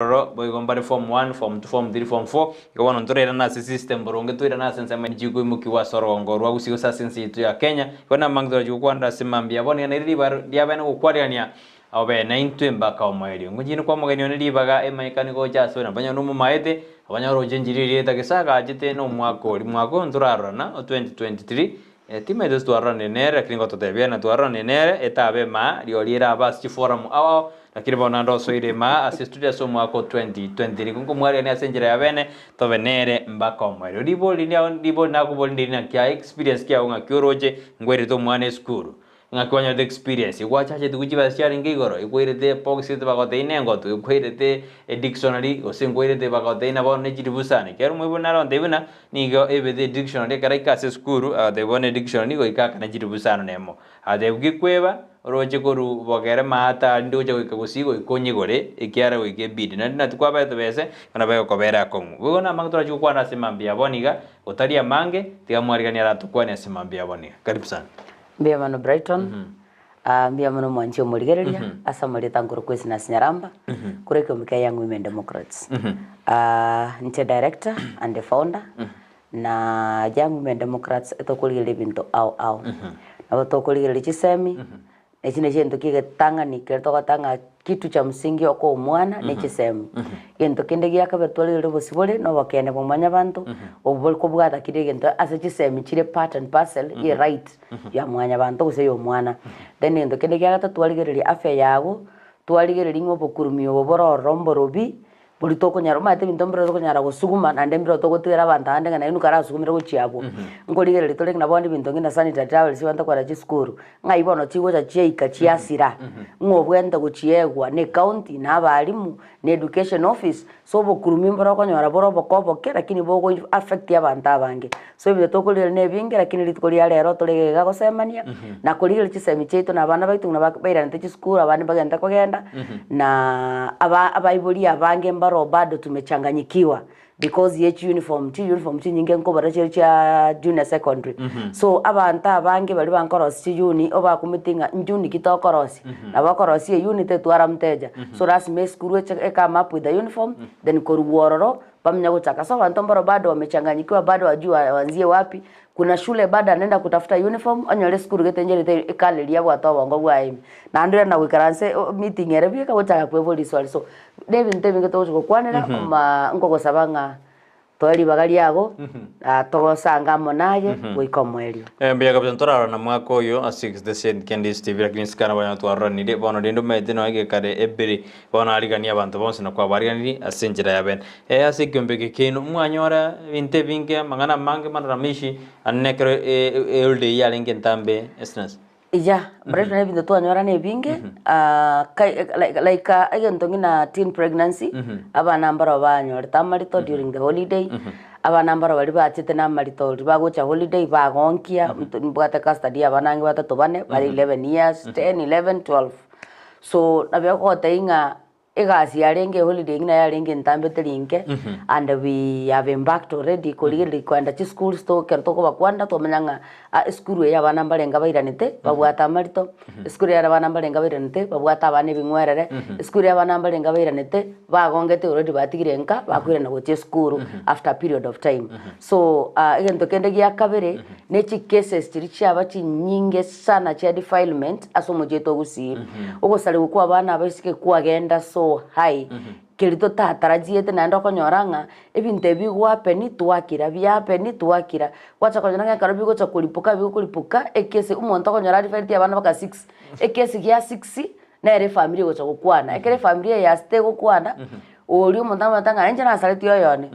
boy gombare form 1 form 2 form 3 form 4 ikawana ntorera na system boronge twira na sense ama jigo mukiwa sorongo rwa gusigo sa sense yetu ya Kenya kona mangdora jukwanda simambia boni na riri bar dia bana gukwariania abe na intwe mbaka omweli ngujini kwa mugeni oni ribaga emaikani go jaso na banya numu maete abanya rojenjiri eta kisaga ajite no mwako ntorarana 2023 time dos tuarane nere kringo totebia na tuarane nere etabe ma riolira basi forum awo lakini bona ndo soire ma asistudia so mwako 2020 kunko mwari ani asenjera ya bene to venere mbaka omwari dibo na kuboli na kia experience kia unga kyoroje ngwere to mwane skuru ngakwanya the experience ikwachache tukuchiba sharing ngigoro ikwirete poxite bagote inengo tu ikwirete dictionary osengwirete bagote ina bone chiribusane kero mwibona ronde bina nigo ebede dictionary karaika se skuru de bone dictionary go ikaka na chiribusane nemo ade ugikweba roje koru bogere mata ndoje ko Gusii ikonyigore ikiara wike bidi na tukwaba tebese kana bayo kobera kongu bugona mangtora chukwana simambia boniga otaria mange tigamwarigania ratukwane asimambia boniga karibu sana Mbia mano Brighton, mbia mano mwanchi omurigereria, asa mwaleta nguru kwa Esnahs Nyaramba, kureke umika Young Women Democrats. Nite director and the founder, na Young Women Democrats etokuligele binto au. Na watokuligele Chisemi, echine jento kige tanga ni kertoka tanga kitu cha msingi oko umwana ni Chisemi. Gento kende giaka betwalile bosibole no bakene bomanya bantu obol ko bwata kide gento asa Chisemi chire part and parcel ye right ya mwanya bantu kuse yo mwana then gento kende giaka twaligereri afya yago twaligereri ngobo kurumio boboro romborobi buli toko nyaroma ate bintombero toko nyara gusuguma na ndembero toko tira bantande ngana inu kara sugumira guchiabo ngoligereri tole ngina bondi binto ngina sanitary towels banta kwa raji skuru ngai bono chigo cha chieka chiasira ngobwenda guchiegwa ne county na abalimu ne education office so bokurumi mboro ko nyara boro bokobo ke lakini bogo affect ya banta bange so ibyo toko lire ne binge lakini litkoli ya lero tole ga gosemania na kolire Chisemi Chiaito na bana baitu na baira nte skuru abandi bagenda kogenda na abaibuli abange mbaro bado tumechanganyikiwa because yet uniform nyinge nko barache cha junior secondary so abanta abange bali bankorosi uni oba kumitinga njuni kitokorosi na bakorosi unit twara mteja so rasmi skuru come up with the uniform then koruwororo bamnya gutaka so bantu mbaro bado wamechanganyikiwa bado wajua wanzie wapi kuna shule bado anaenda kutafuta uniform anyole skuru getenjere ikalelia bwato bongo bwaimi na ndire na wikaranse meeting erebika gutaka kwevoli so David Ntebinge togo kwanera ma ngoko sabanga twali bagali yago togo sanga monaye wikomwelio mbia kapten torara na mwako yo a 6 the send candies tv lakini skana bana twarra ni de bono dendo mete no age kare ebiri bono aligania abantu bonse na kwa bariani asenjira ya ben ase kyombe keno mwanyora Ntebinge mangana mange manramishi annekro olde ya lengen tambe Esnahs Ija, Brighton na bintu tuanyora ne binge like again tongina teen pregnancy aba number of anyora tamarito during the holiday aba number of bali bachite na marito bagocha holiday bagonkia mbwata custody abanangi batatu bane bali 11 years 10 11 12 so nabyo ko tainga egasi yarenge holiday ngina yarenge ntambe telinke and we have embarked already koligeli kwanda chi school store kerto ko bakwanda to manyanga school ya bana mbalenga bairanite babwata marito school ya bana mbalenga bairanite babwata bane bingwerere school ya bana mbalenga bairanite bagongete already batigirenka bakwira na goche school after a period of time so egento kende gya kabere nechi cases tiricha bachi nyinge sana cha defilement asomo jeto Gusii ugo sale kwa bana basike kwa genda so high kelito tatarajiete na ndoko nyoranga ebinte bigwape ni tuakira byape ni tuakira wacha konyanga karobi go chakulipuka ekese umonto konyara fight ya bana baka 6 ekese gya 6 na ere family go chakukwana ekere family ya ste go kwana oli umonto matanga enje na saliti yoyone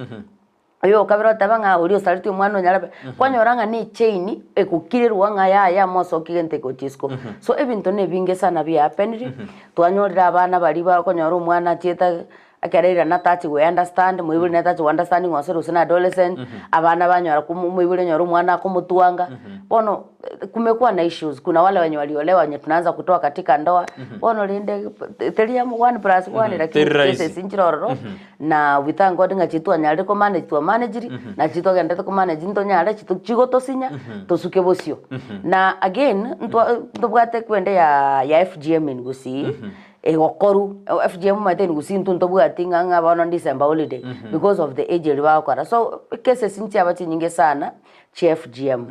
ayo kabiro tabanga oli saliti umwana nyarabe kwanyoranga ni chain ekukirwa nga ya moso kigente ko chisco so ebinto ne binge sana byapenri twanyorira abana bali ba konyora umwana cheta akarera na tati we understand muibuli na tati understanding wasero sina adolescent abana banyora muibuli nyora umwana kumutuanga bono kumekuwa na issues kuna wale wenye waliolewa wenye tunaanza kutoa katika ndoa bono linde telia mu 1+1 lakini kese sinjiroro na we thank God ngachitu anyale ko manage to manage na chitu gende ko manage ndo nyale chitu chigoto sinya tosuke bosio na again ndo bwate kwende ya FGM in Gusii gokoru FGM maten Gusii ntunto bwati nganga bana December holiday because of the age libakora. So cases nti abati nyingi sana chi FGM.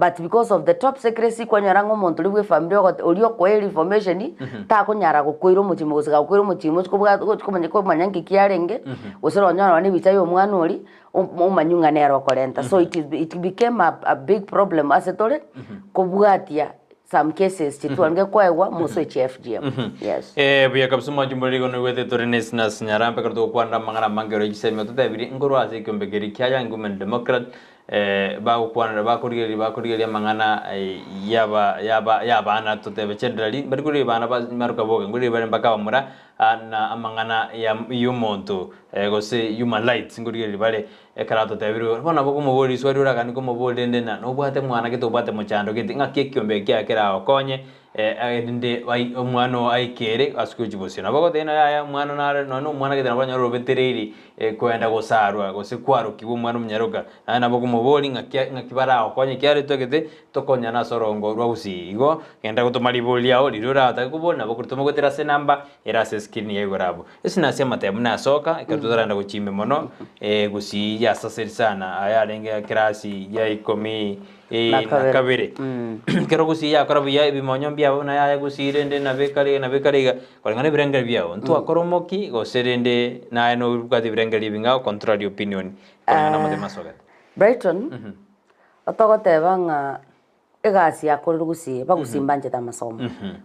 But because of the top secrecy kwa nyarango muntu libwe family olio kwa information ta ko nyara ko koiro muchimo gusika koiro muchimo ko manyangi kiarenge usoro nyara wani bichayo mwana oli umanyunga nero kolenta. So it became a big problem asetole ko bwatia some cases chitwange kwaewa muso FGM. Yes. Buya kapsuma jumbori gono wete torene Esnahs Nyaramba karto kwanda mangara mangero Chisemi ototabiri ngoro ase kyombegeri kyaya ngumen Democrat ba ukwana ba kurigeri mangana yaba ana totebe generally barikuri bana ba maruka boga nguri bare mbaka bamura na amangana ya yumonto gose human rights nguri bare karato tabiru bona boko mubori swari uragani ko mubode ndena no bwate mwana kito bwate muchando kiti ngakekyombe kyakera okonye ndinde omwana aikere asikujibosi nabako tena ya mwana no mwana kiti nabanya robetereri kwenda gosarwa gose kwaro kibu mwana munyaruka nabako mubori ngakibara okonye kyari tokete tokonya na sorongo rwa Gusii igo kenda gutumari boli yao lirura atakubona bokurutuma gutera se namba erase skin yegorabo Esnahs matemna soka ikatuzaranda guchime mono Gusii ya saseri sana ayarenge krasi ya ikomi na kabere kero Gusii ya kora buya bimonyo byabo na ya Gusii rende na bekariga kolengane birengeri byabo ntu akoromoki goserende na no bukati birengeri binga contrary opinion kolengana matema soka Brighton otogote banga egasi yakore Gusii Gusii mbanje ta masomo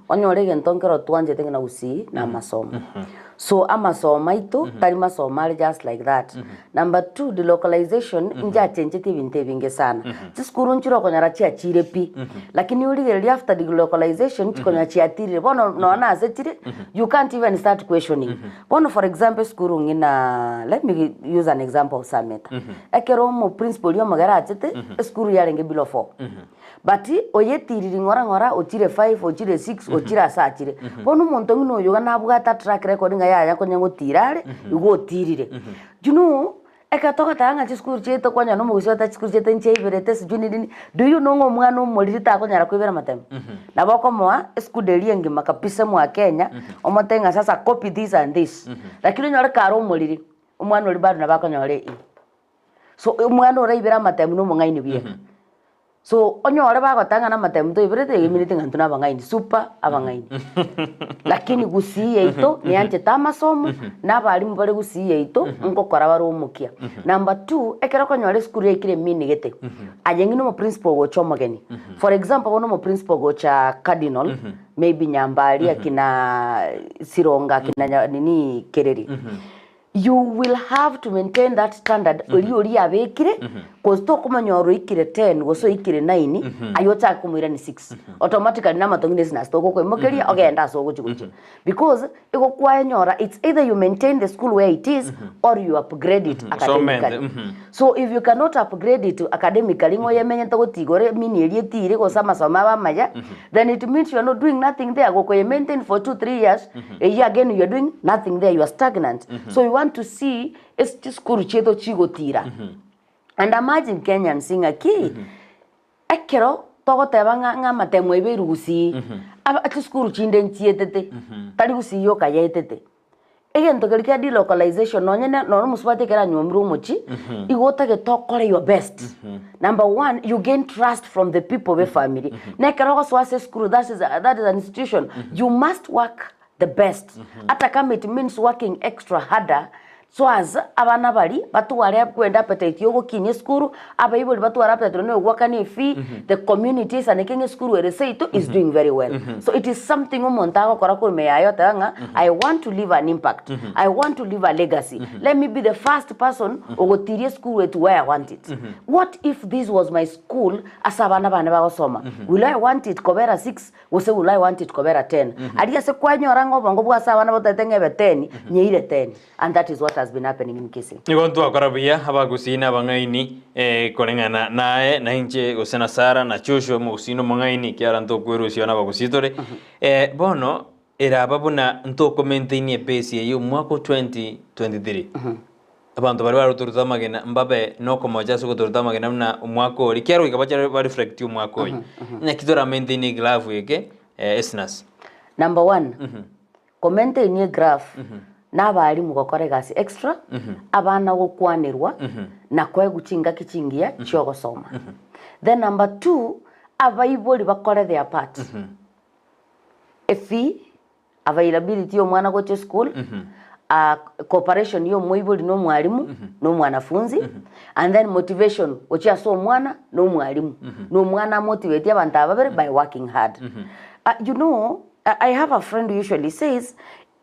onyorege ntonkero twanje tengena Gusii na masomo. So amasomo ito tari masomo just like that. Number 2, the localization inja change tibinte binge sana. Tiskuru nchiro konyara chia chirepi. Lakini uligeli after the localization chikonya chia tire. Bono naona asetire you can't even start questioning. Bono for example skuru ngina, let me use an example of Sameta. Ekero mo principal yo magara achete skuru yarenge below 4. But oyetiri ngora ochire 5 ochire 6 ochira asachire. Bono muntu ngino yoga nabugata track record ya konyango tirare igo tirire. You know ekatoka tanga chiskuru cheto kwanya no mugusho ta chiskuru cheto nche iberete sijuni nini. Do you know mwana umulirita akonyara kwibera matemu. Nabako moa eskudelie ngima kapisa mu Kenya omotenga sasa copy this and this. Lakini nyore karo umuliri umwana uri bado nabako nyore. So umwana ore ibera matemu no mungaini biye. So onyore bagotanga na matemu to ibirete iminite ngantuna bangaini super abangaini. Lakini Gusii yeito ni anje tamasomo nabalimu bari Gusii yeito ngokora bari umukia. Number 2 ekera konyore skuru ekire mini gete ajengi no principal go chomageni. For example ono mo principal go cha cardinal maybe Nyambali akina Sironga akina nini Kereri. You will have to maintain that standard uri abekire cause to kumanyoro ikire 10 goso ikire 9 ayota kumira ni 6 automatically na matongine Esnahs to ko mokeri ogenda so guchiguchi because iko kwa nyora it's either you maintain the school where it is or you upgrade it academically. So if you cannot upgrade it academically ngoye menye to gotigore mini elietire go sama soma ba maya then it means you are not doing nothing there go ko maintain for 2-3 years a year again you are doing nothing there, you are stagnant. So you want to see it's just kuru cheto chigotira. And imagine Kenyan singer ki ekero togo tebanga nga matemo iberu Gusii ati skuru chinde nchietete tali Gusii yo kayetete again to kalikia delocalization no nyene no musubate kera nyomru muchi igotage tokore your best. Number 1, you gain trust from the people of family. Nekero go swase skuru that is an institution. You must work the best. Ata kama it means working extra harder. So as abana bali batu wale kwenda appetite yogo kinye skuru aba ibo batu wale appetite no wakani fee the communities and kinye skuru ereseito is doing very well. So it is something umontago kora ko meyayo tanga I want to leave an impact. I want to leave a legacy. Let me be the first person ogotirie skuru to where I want it. What if this was my school asabana bana bagosoma? Will I want it kobera 6 wose will I want it kobera 10? Adia se kwanyo rango bongo bwa sabana botatenge be 10 nyeire 10 and that is what has been happening in Kisii. Nigontu akorabia aba Gusii na bangaini kolengana nae na inche gosena sara na chosho mu Gusii no mangaini kiara nto kwerucio na Gusii tore bono era babuna nto commentaini pesi yo mwako 2023 abantu bari baruturuthamagena mbabe no komoja suko turutamagena na mwako ori kiaro ikabacha ba reflect mwako nya kitora maintain glove yake Esnahs. Number 1 maintain a graph n'abarimu gukora gasi extra abana gukwanirwa na kwe guchinga kichingia cyo gusoma. Then number 2, abaiboli bakore their part. Fee availability yo mwana go to school, cooperation yo muiboli no mwalimu no mwanafunzi, and then motivation ocha so mwana no mwalimu no mwana motivate abantu ababere by working hard. You know, I have a friend who usually says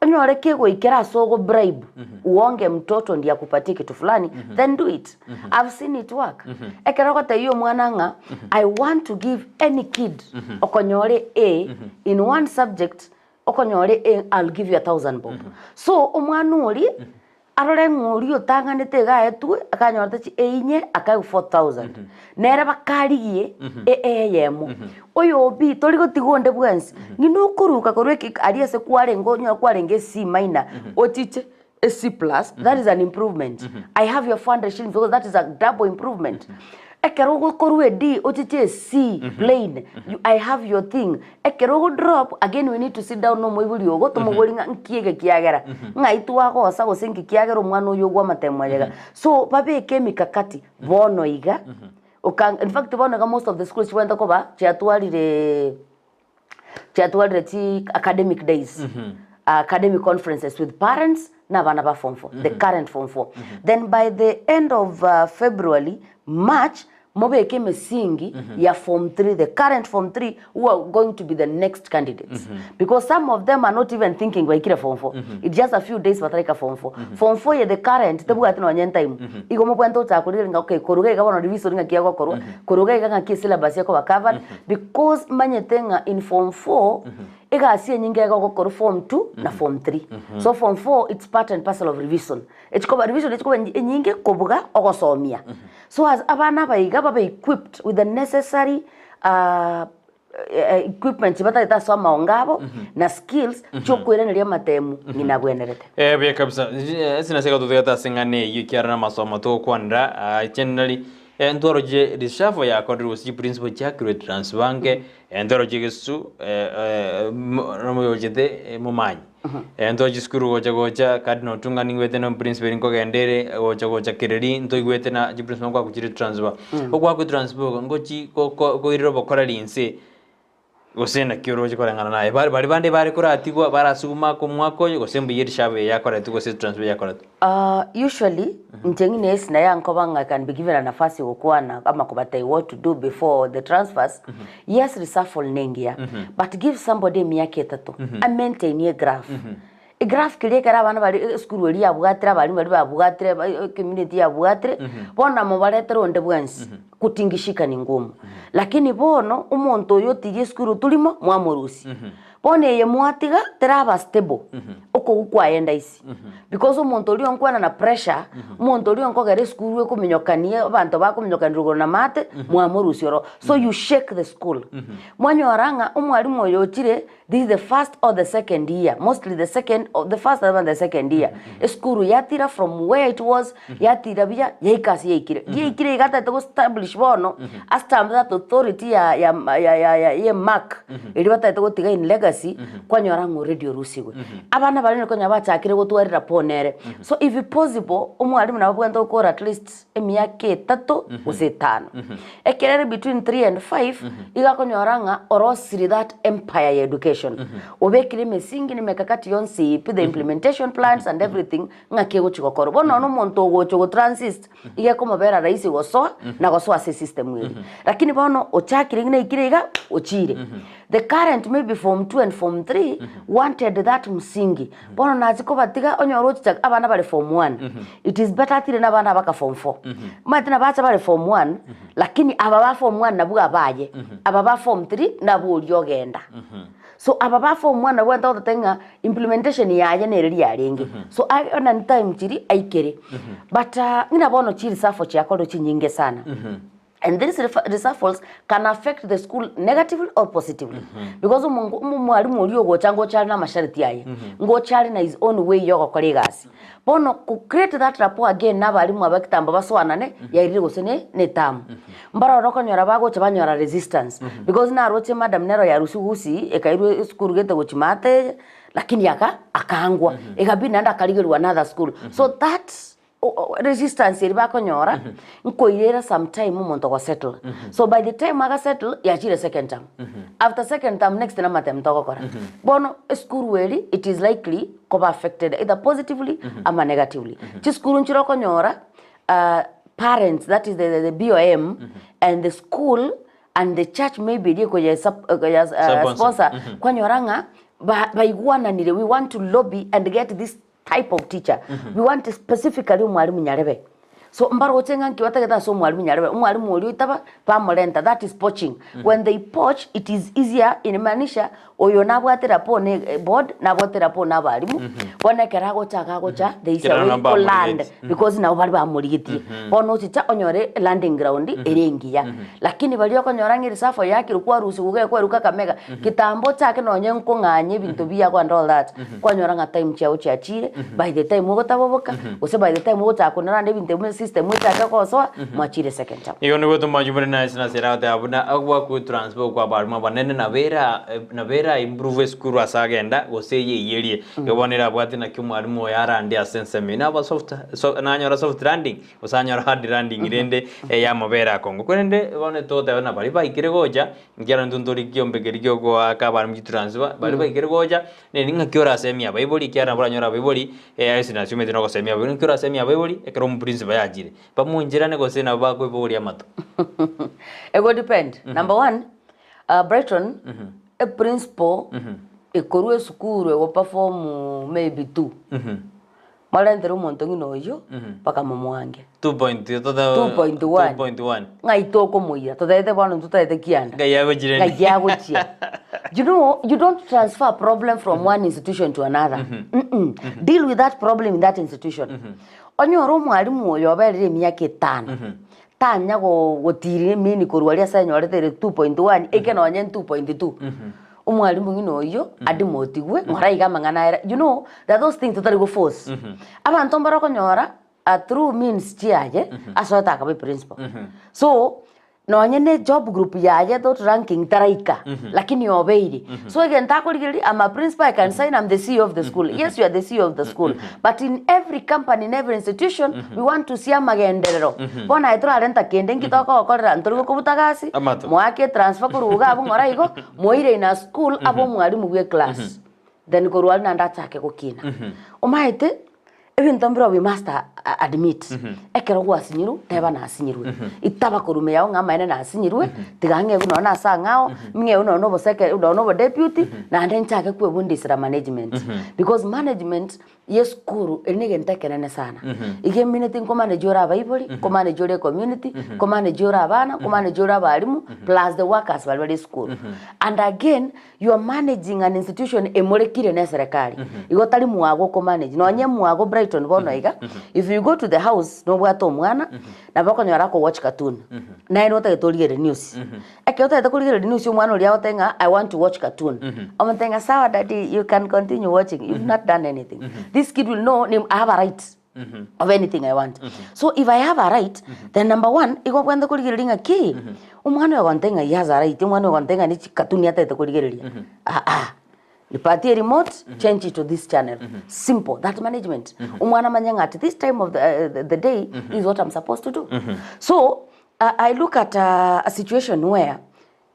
nyoreke go ikera sogo bribe uonge mtoto ndiye akupatie kitu fulani, then do it. I've seen it work. Ekera ko tayo mwana nga I want to give any kid okonyore A in one subject, okonyore A, I'll give you 1,000 bob. So omwana uri arore nguri otanganete gaetu akanyora chi enye akayu 4,000 nera bakarigie yemo oyo bi tori gotigonde bwansi ngino kuruka korweki ariese kwarengo nyo kwarenge C minor otiche a C plus. That is an improvement. I have your 400 shillings because that is a double improvement. Ekerogo korwe D otiche C plain. I have your thing. Ekerogo drop again. We need to sit down no moibuli yogo to mogolinga nkiege kiagera nga itwa ko asa gosenki kiagero mwana yogwa matemwalega. So babe kemika kati bono iga in fact bono ga most of the schools went koba chiatwalire ti academic days, academic conferences with parents na bana ba form 4, the current form 4. Then by the end of February, March, mobeke mesingi ya form 3, the current form 3 who are going to be the next candidates. Because some of them are not even thinking waikira form 4. It's just a few days batarika form 4. Form 4 ye the current tebu ati no nyenta imu. Igo mo kwento ta kuringa okay koruga ga bono revision nga kiago korwa. Koruga ga nga syllabus yako ba covered because manyetenga in form 4 ega asiye nyinga ga ko form 2 na form 3. So form 4 it's part and parcel of revision. Echiko revision echiko nyinge kobuga ogosomia. So as abana baiga be equipped with the necessary equipment bata ita soma ongabo na skills chokwereneria matemu ninabwenerete bya kabisa sinaseka tutata singane yikyara na masomo to kwandra generally ndoroje rishafo ya kodru si principle cha accurate transbange ndoroje gesu romoyojete mumanyi ndoji skuru gocha kadno tungani ngwete no principle ngo gendere gocha kireri ntoigwete na principle ngo akukiri transfer okwa ku transfer ngochi ko iriro bokora linse gosena kioroje korangana naye bari bande bari kuratigwa barasuma ko mwako gosembu yirishabe yakora tugo se transfer yakora. Usually ntengine esna yanko banga can be given a nafasi okwana kama kubatai what to do before the transfers. Yes, reshuffle nengia but give somebody miaka 3 and maintain a graph. A graph kireka abana bari school wali abugatra bari babugatre community abugatre bona mo baretero onde bwansi kutingishika ni ngumu lakini bono umuntu yotiye school tulimo mwamurusi bone ye mwatiga teraba stable uko gukwayenda isi because umuntu uri onkwana na pressure umuntu uri onkogere school we kuminyokanie abantu bakuminyokanirwa na mate mwamurusi oro so you shake the school mwanyoranga umwalimu yochire this is the first or the second year, mostly the second or the first and the second year. School yatira from where it was yatira bia yaikasi yaikire igata to establish bono astamp that authority ya mark ili bata to tiga in legacy kwanyorango radio rusigwe abana bali ko nyabachakire gutwarira ponere. So if possible umwalimu nabagwenda ukora at least emyake 3 use 5 ekerere between 3 and 5 igakonyoranga orosiri that empire education. Obekire mesingi ni mekakati yonsi the implementation plans and everything ngakego chikokoro bono no monto gocho go transist iga koma bera raisi gosoa na gosoa system wili lakini bono ochakire ngine ikirega ochire. The current maybe form 2 and form 3 wanted that msingi bono naziko batiga onyorochi abana bale form 1 it is better tire na bana baka form 4 matina bacha bale form 1 lakini ababa form 1 nabuga baye ababa form 3 nabuli yogenda. So ababa form 1 wenda otenga implementation yaje nereri yarenge so I on time chiri aikere but ngina bono chiri safo chakolo chinyinge sana And these reshuffles can affect the school negatively or positively. Because mwalimu ulio gochali na masharti yaye. Ngochali na his own way yoko kolegasi. Bono ku create that rapport again na balimu abakitamba baswanane yairire gusene ne tamu. Mbara roko nyora bago chabanyora resistance. Because na roche madam nero ya Gusii ekairu school gete gochimate lakini akaangwa. Ekabi nanda kaligirwa another school. So that's resistance iri bakonyora nkoirera sometime umuntu go settle. So by the time aga settle yachire second term. After second term next na matem to gokora. Bono school weli it is likely to be affected either positively or negatively. Chi school nchiro konyora parents, that is the BOM and the school and the church maybe liko sponsor kwanyoranga baigwana nile we want to lobby and get this type of teacher. We want specifically mwalimu Nyarebe. So mbaro otenga nkiwata so mwalimu Nyarebe. Mwalimu uli itaba pamolenta. That is poaching. When they poach, it is easier in manisha oyo nabwatira po ne board nabwatira po nabalimu. Bona kerago cha they say we land because na bali bamuliti. Bono chicha onyore landing ground erengia. Lakini bali okonyora ngiri safo yake rukwa rusi kuge kwa ruka kamega. Kitambo chake nonye nkonganye bintu biya kwa and all that. Kwanyora nga time chao chachire by the time ugo taboboka ose by the time ugo takonera nde bintu system mwita kwa so mwachire second term. Iyo nigo tumajumene na isna serate abuna agwa ku transfer kwa baruma banene na vera improve school asagenda goseye yerie yobonera bwati na kyumwalimu yara ndi asensemi na ba soft so nanyora soft landing usanyora hard landing irende ya mabera kongo kwende bone tote na bali baikire goja ngira ndunduri kyombe kirikyo kwa kabara mu transfer bali baikire goja ne ninga kyora semia baiboli kyara buranyora baiboli isna chumete no semia baiboli kyora semia baiboli ekero mu principal yajire pamunjira ne gose na bakwe boli amato. It will depend. Number one, Brighton a principal ekorwe sukuru e perform maybe 2. Malendero montongi no yo paka mamwange 2.1 ngai toko moira to dete bano tutaete kianda ngai yago chia. You know, you don't transfer a problem from one institution to another. Deal with that problem in that institution. Onyoro mwalimu oyo aberire myaka 5 tanya gotire mini korwalia sanyorete 2.1 ekenonye 2.2 umwalimu ngino yo adimotigwe ngoraiga mangana. You know that those things totally go force abantu mbara konyora through means chiaje asota ka principal. So nonye ne job group yaje dot ranking taraika lakini obeiri. So again takoligeli I'm a principal, I can sign, I'm the CEO of the school. Yes, you are the CEO of the school, but in every company, in every institution we want to see amagenderero. Bona etro arenta kende nkitoko okorera ntoro kubutagasi mwake transfer kuruga abo ngoraigo moire ina school abo mwalimu gwe class then korwali nanda chake kokina omaite even tambiro we must admit ekero gwa sinyiru teba na sinyirwe itaba korume yao ngama ene na sinyirwe tigange uno na sa ngao mnge uno no boseke uno no deputy na nden chake kwe bundisira management because management yes kuru enige ntekenene sana ige minute ko manager abaiboli ko manager community ko manager abana ko manager abalimu plus the workers bali school and again you are managing an institution emolekire na serikali igotali muago ko manage no nye muago Brighton bono iga if you go to the house no bwato mwana na bako nyara ko watch cartoon na ino ta toligere news ekyo ta toligere news mwana uli aotenga I want to watch cartoon omentenga sawa daddy you can continue watching, you've not done anything. This kid will know I have a right of anything I want. So if I have a right, then number one, iko kwenda kuligiringa ki umwana wantenga he has a right, umwana wantenga ni cartoon yata itakuligiria nipatie remote, change it to this channel. Simple. That management. Umwana manyanga at this time of the day is what I'm supposed to do. So I look at a situation where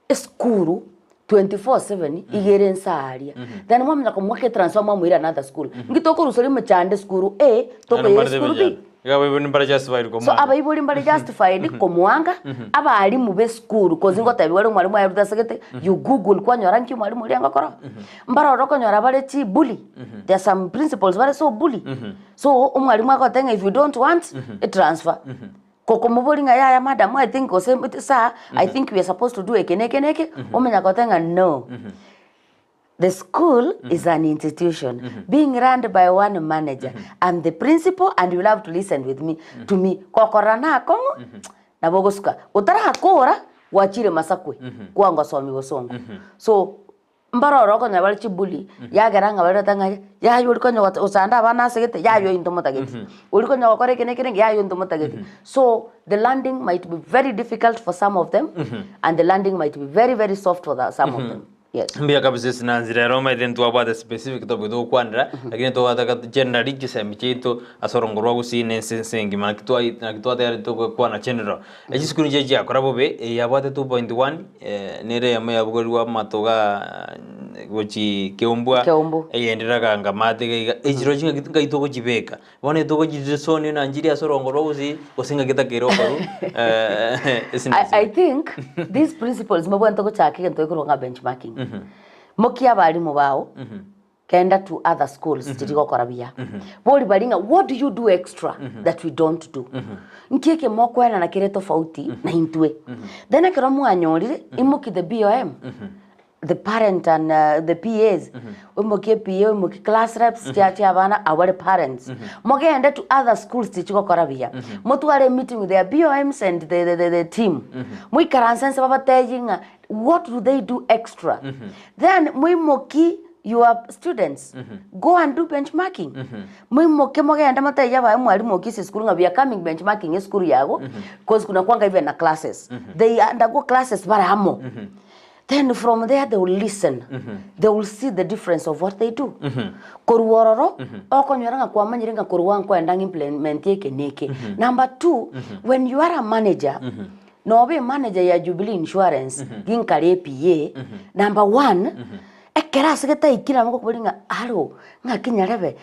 a school 24/7 igeren saaria. Then mama nakomwake transfer mama ira another school. Ngitoko rusori mchande school A toko ye school B. So abaibuli mbali justified komwanga abalimu be school kozingo tabi wale mwalimu ayiruda segete you google kwanyora nki mwalimu lianga kora mbara rokonyora bale chi bully. There are some principles bale so bully. So umwalimu akotenga if you don't want a transfer kokomobolinga ya madam I think sir I think we are supposed to do ekeneke omenya kotenga no. The school is an institution being run by one manager. I'm the principal and you'll have to listen with me to me. Kokorana kongo na bogosuka utara kora wachire masakwe kwanga somi bosongo so mbaroro ko nyabali chibuli yageranga bali tanga yayo uliko nyo usanda abana segete yayo into motageti uliko nyo kore kene yayo into motageti so the landing might be very difficult for some of them and the landing might be very very soft for some of them. Yes. Mbia kabisa sinanzira Roma identu abada specific to bido kwandra lakini to ataka general Chisemi Chiaito asorongorwa Gusii nensengi mana kitwa tayari to kwa na general eji skuni jeje akora bobe yabate 2.1 nere yama yabugorwa matoga gochi keombwa yendera ngamate ejiro jinga gaito go jibeka bone to go jisoni na njiri asorongorwa Gusii osinga kitakero karu I think these principles mabwanto go chake nto ikuronga benchmarking mokia balimu bao kenda to other schools titiko korabia boli balinga what do you do extra that we don't do nkeke mokwena na kire tofauti na intwe then akero mwanyolire imuki the BOM the parent and the PAs umoke PA umoke class reps tiati abana our parents mogenda to other schools titiko korabia motwale meeting with their BOMs and the team muikaransense baba tejinga what do they do extra then muimoki your students go and do benchmarking muimoke mogenda mataya ba mwalimu okisi school nga we are coming benchmarking school yago because kuna kwanga even na classes they undergo classes bara hamo then from there they will listen they will see the difference of what they do koruororo okonyoranga kwa manyirenga koruwan kwa ndang implement yake neke number 2 when you are a manager no be manager ya Jubilee Insurance ginkare PA number 1 ekera segeta ikira moko kulinga alo ngakinyarebe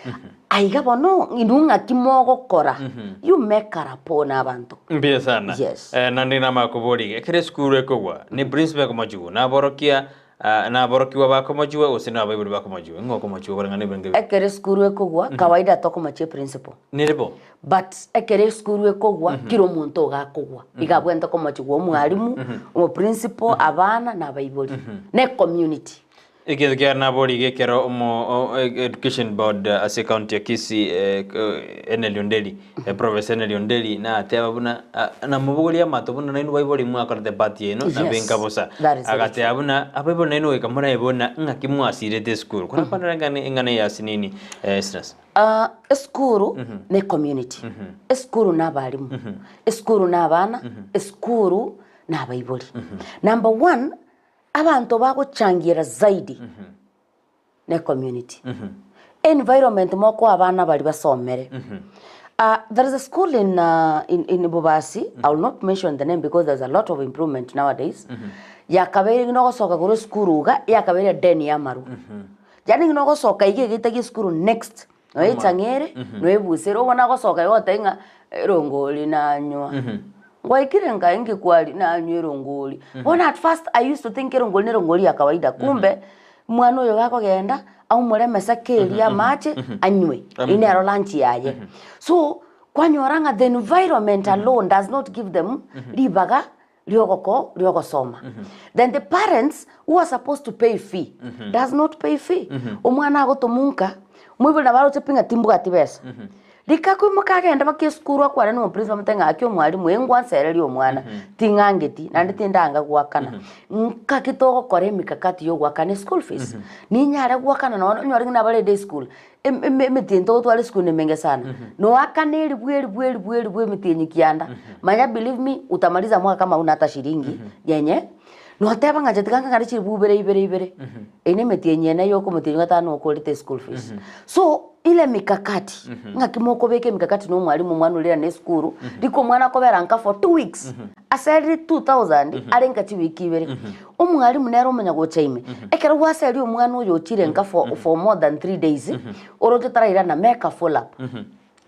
aiga bono inunga kimogo kora you make rapona abantu mbia sana yes. Nandi na makobori ekere skuru ekogwa ni principal ko majugo na borokia na borokiwa bako majugo osina bible bako majugo ngoko majugo barangane benge ekere skuru ekogwa kawaida toko mache principal nirebo but ekere skuru ekogwa kiro muntu gakogwa igabwenta ko majugo mwalimu o principal abana na bible ne community Ikiwa na bori gekero education board ase county ya Kisii Nyaramba province Nyaramba na teba buna na mubugoli amato buna nainu baiboli mwaka the party eno na benka bosa agate abuna abaiboli nainu ekamona ebona ngakimu asirete school kuna pana ngane ya sinini Esnahs school ne community school na balimu school na abana school na baiboli number 1 abantu bako changira zaidi ne community environment moko abana bali basomere there is a school in Bobasi I will not mention the name because there's a lot of improvement nowadays yakabere ngino soka guru school ga yakabere deni ya maru yani ngino soka ige gitagi school next no itangere no ebusero bona go soka yote nga rongoli na nywa ngwaikirenga ingi kwali na nyerongoli bona at first I used to think rongoli ya kawaida kumbe mwana uyo gako genda au muremesa kelia mache anywe inero lunch yaye so kwanyoranga the environment alone does not give them libaga lioko soma then the parents who are supposed to pay fee does not pay fee umwana agotomunka mwibuli na baro tepinga timbuga tibesa likaku mukagenda bakeskuru akwara no principal mutenga akyo mwalimu engwansereri omwana tingangeti nandi tindanga gwakana nkakitoko kore mikakati yo gwakana school fees ninyara gwakana no nyori na bale day school metiento twale school ne menge sana no akaneli bwe metenyi kianda manya believe me utamaliza mwaka kama una hata shilingi yenye no teba ngaje tikanga ngari chibubere ene metienye na yoko metenyi gatano quality school fees so ile mikakati ngakimoko beke mikakati no mwalimu mwana ulira ne school liko mwana kobera nka for 2 weeks asali 2000 arenga ti wiki ibere umwalimu nero menya go chaime ekero wasali umwana uyo chire nka for more than 3 days oroje taraira na make a follow up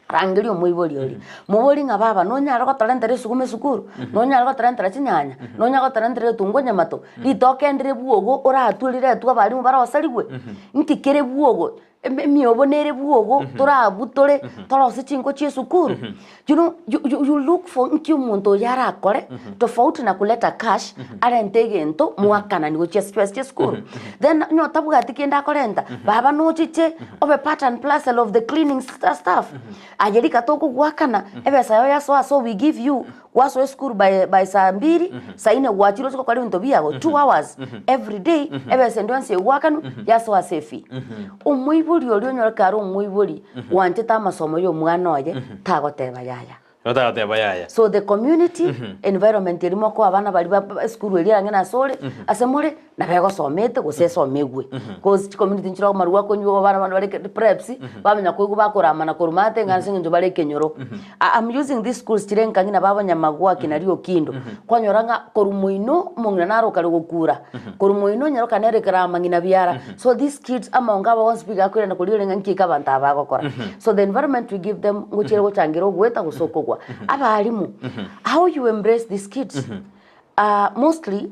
rangiri omwiboli oli muboli nga baba nonyara ko talentere sukume sukuru nonyara ko talentere chinyanya nonyara ko talentere tungonya mato litokendere buogo ora atulire tuka bali mu bara wasaligwe nkikere buogo miobonere buogo turabutore torose chinko chi sukuru you know you look for nkyo muntu yara akore tofauti na kuleta cash arentege muakana ni gochia sukuru then nyota bugati kenda korenta baba no chiche obe pattern plus of the cleaning stuff ajerika toko gwakana ebesa yo yaso we give you waso school by saa 2 saa 4 gwachiro chiko kali into biago 2 hours every day ebe sendonse wakanu yaso asefi umuiburi oli nyorokaro umuiburi wante ta masomo yo mwana oye tagoteba yaya. So the community environment irimo ko abana bali ba school eri angena sole asemore na bego somete gusesa omegwe cause community nchiro maruwa ko nyo bana bali preps bamenya ko bakora na kurumate ngana singe bali kenyoro. I'm using these schools chirenka ngina babanya magwa kinario kindo kwanyoranga korumuino mungna naro kali gukura korumuino nyaro kanere krama ngina biara. So these kids amonga ba speak akwira na kulire nganki ka banta bagokora. So the environment we give them nguchire gochangiro gweta gusoko abarimu how you embrace these kids mostly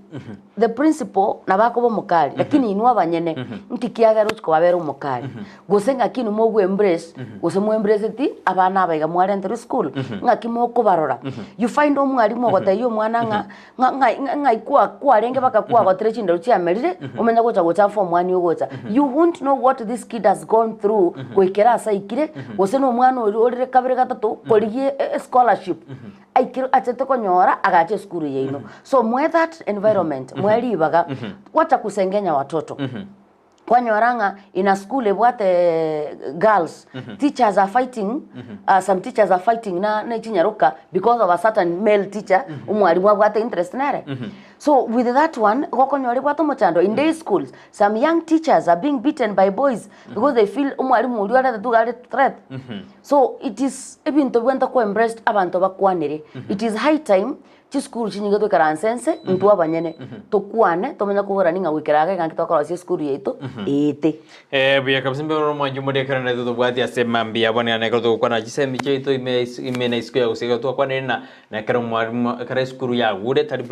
the principal nabako bo mukali lakini inwa banyene ntikiaga ruko babera umukali gusenga kinu mo gwe embrace gusemo embrace ti abana abaga mwari enter school ngakimo kubarora you find omwarimu gotayo mwana nga kwa renge baka kwa gotere chindo chi amerire umenya gocha form 1 yogocha you won't know what this kid has gone through kwekera saikire guseno mwana orire kabere gatatu korigie scholarship aikiro achete konyora agache school yeino. So mwe that environment mweli baga wacha kusengenya watoto kwanyoranga in a school ebwate girls teachers are fighting some teachers are fighting na chinyaruka because of a certain male teacher umwalimu abwate interest nare. So with that one kokonyore bwato mochando in day schools some young teachers are being beaten by boys because they feel umwalimu uli wale tugale threat. So it is ebinto bwenta ko embraced abantu bakwanire. It is high time chi school chinyiga to karansense ntu abanyene to kwane to menya kubura ninga wikeraga kanki to kora school yeito ete buya kabsimbe no mwanju mode karana to bwati asema mbia bwana na to kwana Chisemi Chiaito ime na school ya usega to kwana na kara mwalimu kara school ya gude third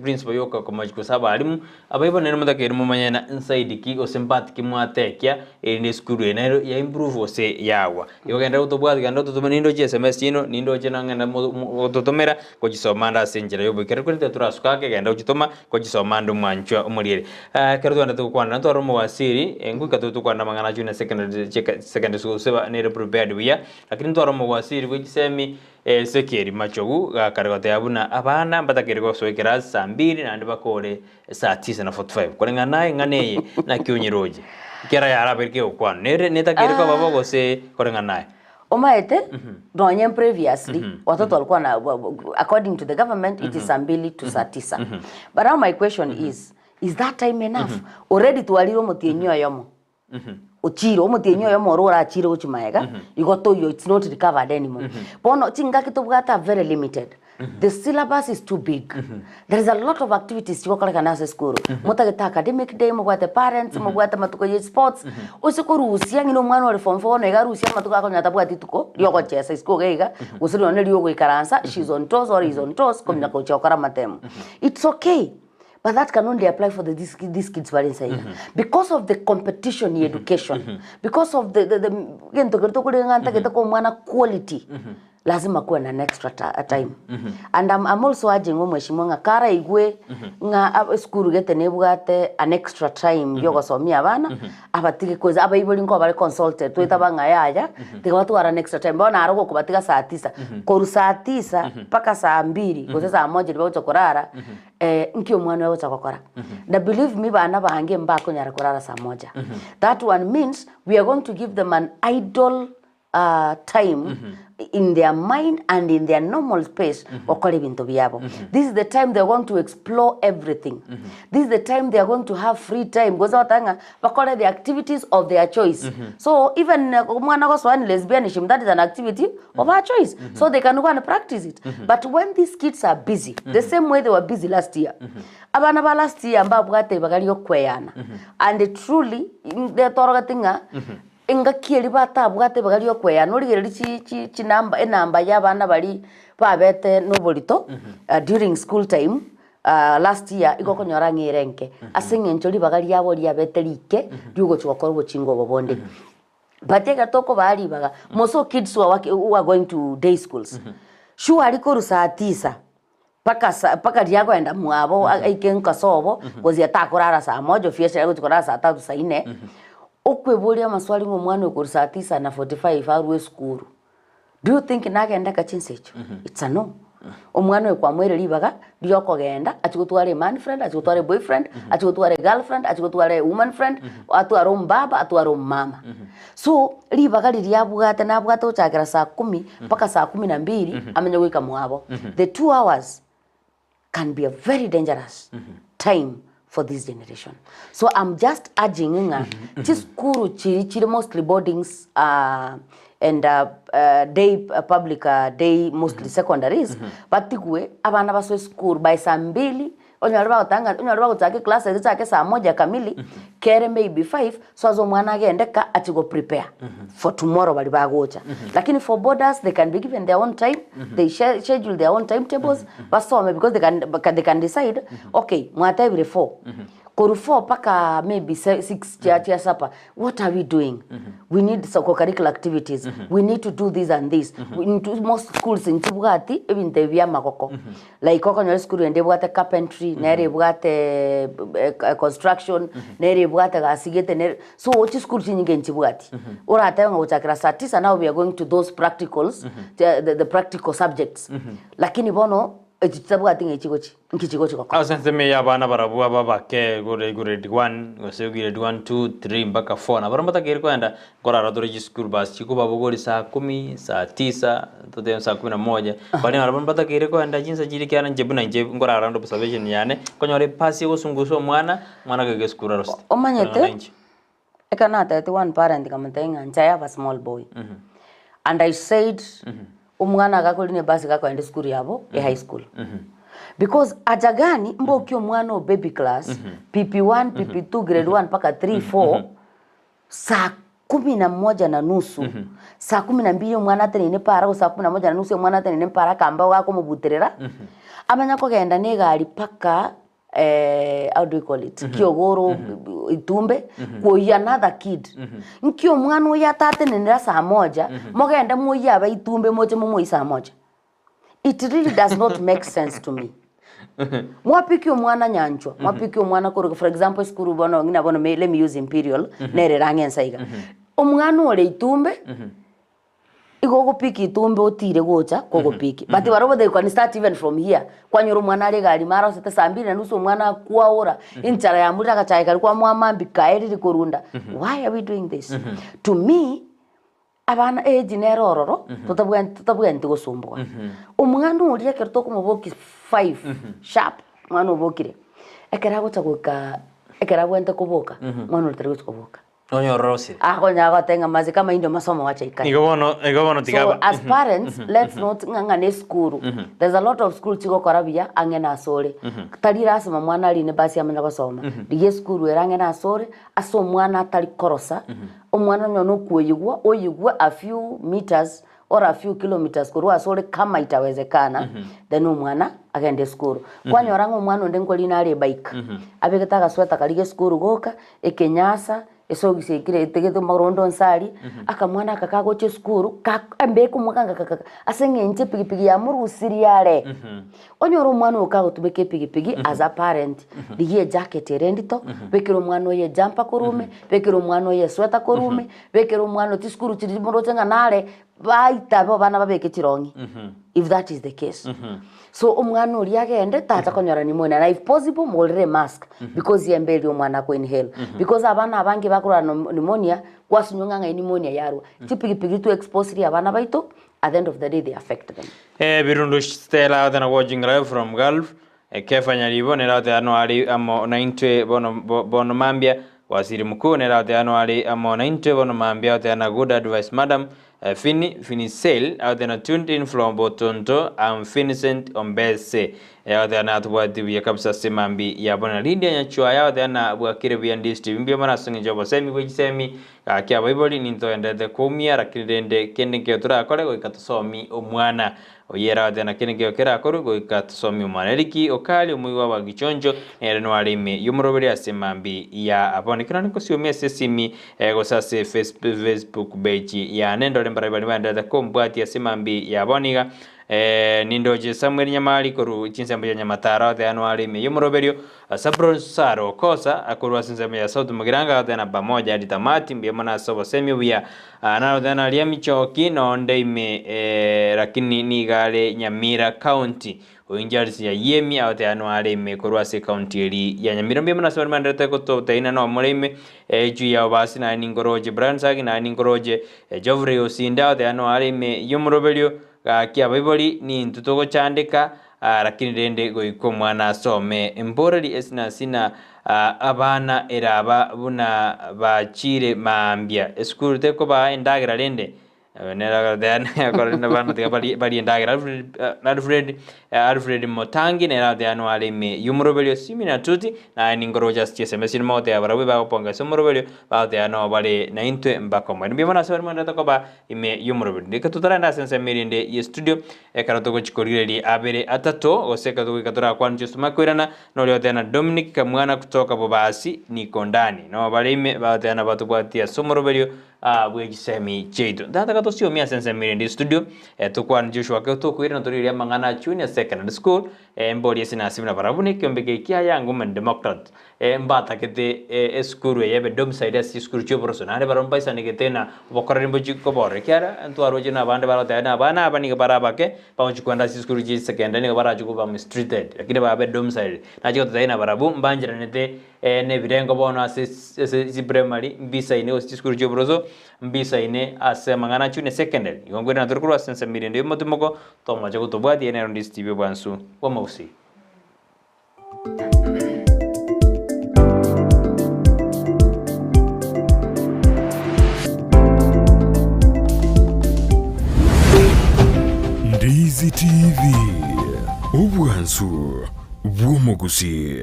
principal yoka kama kusaba alimu abaiba neno mata kero manya inside ki o sympathetic mwatekia ni school ya improve ose yawa yogenda to bwati ganda to nindo SMS ino nindo chenanga na totomera ko somanda senjira yobo kerkurite turasukake genda uchitoma ko chisomanda mwanchwa umurire kerdo anda tukwana to romo wasiri nguka tukwana mangana junior secondary school seba ne prepared wiya lakini to romo wasiri ko Chisemi sekeri machogu kargote abuna abana mbatakerego soikera saa 2 na ndibakore saa 9 na 45 kolenga naye nganeye na kyonyiroje kera yara berke ukwana neta kereko babo gose kolenga naye omaete donye previously watoto walikuwa na according to the government it is saa 2 to saa 9 but now my question is that time enough already tualiro motienyo yomo ochiro motienyo yomo rora achiro uchimaega igoto yo it's not recovered anymore pono chinga kitubwata very limited. The syllabus is too big. There is a lot of activities you can as a school. Mutageta academic day, mwate parents, mwate matuko sports. Usikuru usia ngino mwana wa form 4 na garusia matuko ko nyata bwati tuko. Yoko chesa school geiga. Usiri oneli yoko ikaransa. She's on toes or is on toes. Komnya ko chokara matemu. It's okay. But that can only apply for these kids were inside. Because of the competition in education. Because of the gento kerto kulenganta ketako mwana quality. Lazima kuwe na extra time. And I'm also urging mheshimiwa ngakara igwe nga school gete nebugate an extra time yogo somia abana abatike koza abayiboli nko bari consulted twita banga yaya tigatu ara an extra time bona aroko kubatika saa 9 koru saa 9 paka saa 2 koza saa 1 libo chokorara nkio mwana wewe chakokora na believe me bana bahange mbako nyara korara saa 1 that one means we are going to give them an idle time in their mind and in their normal space wakole bintu byabo. This is the time they are going to explore everything. This is the time they are going to have free time goza watanga wakole the activities of their choice. So even mwana ko swani lesbianism, that is an activity of our choice. So they can go and practice it. But when these kids are busy the same way they were busy last year, abana ba last year mbabu gate bagali yokweyana and truly they torogatinga inga kieli bata bwate bagali okweya nurigeri chi number enamba y'abana bali babete nobolito during school time last year igokonyora ngirenke asinge nchori bagali yabo liabeterike ryugo chwakoro bochingo bobonde batega toko bali baga moso kids who are going to day schools sure aliko saa 9 paka diago enda mwabo aikenka sobo gozi atakorara saa 1 fiesha yako tukorara saa 3 saa 4 okwebulia maswali ngomwana ukuri saa 9 na 45 arwe school. Do you think nagenda kachinsecho? It's a no. omwana kwa mwere libaga dio kogenda achigutware man friend achigutware boyfriend achigutware girlfriend achigutware woman friend atware mbaba atware mama so libaga liriabugate nabugate uchakira saa 10 mpaka saa 12 amenya gwika mwabo the 2 hours can be a very dangerous time for this generation. So I'm just urging chiskuru chiri mostly boardings and day public day mostly secondaries but tikwe abana baso school by saa 2 onyarwa utake class zake saa 1 kamili kere maybe 5 so azo mwana agendeka atigo prepare for tomorrow bali bagocha lakini for boarders they can be given their own time they schedule their own timetables basome because they can decide okay mwata every 4 koru 4 paka maybe 6 chia sapa what are we doing we need co-curricular activities we need to do this and this we need to most schools in Tibugati even the via makoko like koko school ende bugate carpentry nere bugate construction nere bugate gasigete so which school nyingi in Tibugati ora atanga uchakira saa 9 now we are going to those practicals the practical subjects lakini bono echitabuga tinga ichigochi koko asense me yabana barabua babake grade 1 gose grade 1 2 3 mpaka 4 na baramba takiri kwenda ngora radore school bus chiko babogori saa 10 saa 9 tote saa 11 bali baramba takiri kwenda jinsa jiri kyana njebu na njebu ngora rando observation yane konyore pasi gosunguso mwana kage school rost omanyete ekana tate one parent kamantenga nchaya a small boy and I said umwana gakoline basi gako school yabo high school because ajagani mbokyo mwana baby class PP1 PP2 grade 1 paka 3 4 saa 11:30 saa 12 mwana tene para saa 11:30 mwana tene para kamba wako mubuterera amanya ko genda ne gali paka how do you call it kiogoro itumbe kuoya another kid nkio mwana uya tate nenera saa 1 mogenda muoya aba itumbe moche mumo saa 1 it really does not make sense to me mwapikio mwana nyanchwa mwapikio mwana ko for example skuru bono ngina bono let me use imperial nere rangen saiga omwana ole itumbe igogo piki itumbe otire gocha kogo piki but barobo they can start even from here kwanyoro mwana ale gali mara sete saa 2:30 mwana kuaora inchara ya muri akachaika kwa mwamambi kaeri rikorunda why are we doing this to me abana age nerororo tutabuga ntigo sumbwa omwana uri akerto kumuboki 5 sharp mwana obokire ekera gocha goka ekera bwente kuboka mwana utari gocha kuboka onyorose akonya tenga mazi kama indo masomo wacha ikai igobono tigaba so as parents let's not ngangane school there's a lot of school chiko korabia angena asore talira asema mwana ali ne basi amenya gusoma dige school erangena asore aso mwana atali korosa omwana nyono kuoyigwa oyigwa a few meters or a few kilometers kurwa asore kama itawezekana then umwana agende school kwanya orango mwana ndengo linali bike abeketaga sweta kalige school goka ekenyasa esogise ikire tegeto marondo nsari akamwana akakagoche skuru ambe kumukanga kaka asenge nje pigipigi ya murusiri yale onyoro mwana okago tubeke pigipigi as a parent diye jacket rendito bekero mwana ye jumper korume bekero mwana ye sweater korume bekero mwana tiskuru chiri morotenga nale baita bana babeke chirongi if that is the case so omwana uri agende tata konyora ni mwena na if possible molre mask because yembeli omwana ko inhale because abana abangi bakura pneumonia kwasunyonga pneumonia yarwa tipigipigi to expose abana baito at the end of the day they affect them birundu stela out and watching live from Gulf kefanya libo nera tano ali amo 90 bono mambia waziri mkuu nera tano ali amo 90 bono mambia tena good advice madam Fini Sale out there tuned in from Botonto and Vincent Ombese out there na tuwadi vya kabisa semambi ya bona Lydia nyachua out there na bwakire vya ndisti mbio mana songi jobo semi kwa Chisemi kia Bible ninto endete kumia rakirende kende kiotura akore kwa ikatusomi omwana oyera out there na kende kiokera akore kwa ikatusomi omwana eliki okali umuiwa wa gichonjo ereno walime yumuroberi ya semambi ya abone kina niko siumia sesimi gosase Facebook page ya nendo lembarabali wanda da kombati ya semambi ya boniga nindoje Samuel Nyamali koru chinsembo ya Nyamatara the annual me yumroberio sabron saro kosa akoru asinsembo ya South Mugiranga the na pamoja hadi tamati mbiyamana sobo semi wia nalo the na liami choki no ndeime lakini nigale Nyamira County uinjarisi ya yemi au the annual me koru ase county eri ya Nyamira mbiyamana sobo mandete ko taina no moleme juu ya basi na ningoroje Bransagi na ningoroje Jovre Osinda the annual me yumroberio kia Bible ni ntutogo chandika lakini rende goiko mwana some emborali Esnahs na abana eraba buna bachire mambia school teko ba endagira rende nera then akorina bana teka bali endagira Alfred Motangi nera the annual me yumrobelio simina tuti na ningoroja Chisemi sinmo te abarawe ba ponga sumrobelio ba te ano bale na into mbako mwe mbimana sabar mwe ndako ba ime yumrobelio ndika tutara na sense mirinde ye studio karato ko chikorire abere atato oseka to katora kwa njusuma kwirana no leo tena Dominic kamwana kutoka Bobasi niko ndani no bale ime ba te ana batu kwatia sumrobelio bwe Chisemi Chiaito ndata kato sio mia sense mirinde studio tukwa Joshua kato kwirana toriria mangana junior secondary school mbori Esnahs na barabuni kiombeke kia yangu men democrat mbata kete eskuru yebe domicile si skuru chobroso na baromba isa niketena bokorimbo chiko bore kiara antwaro jina bande barata na bana abani baraba ke pamoja kwenda si skuru ji secondary bara chuko ba mistreated lakini ba domicile na chiko taina barabu mbanjira nete ne virengo bona si primary mbisa ine si skuru chobroso mbisa ine ase mangana chune secondary ngongwena turkuru asense mirinde motumoko toma chako tobwati ene rondi steve bansu wa Gusii. Ndizi TV ubwansu wa Gusii.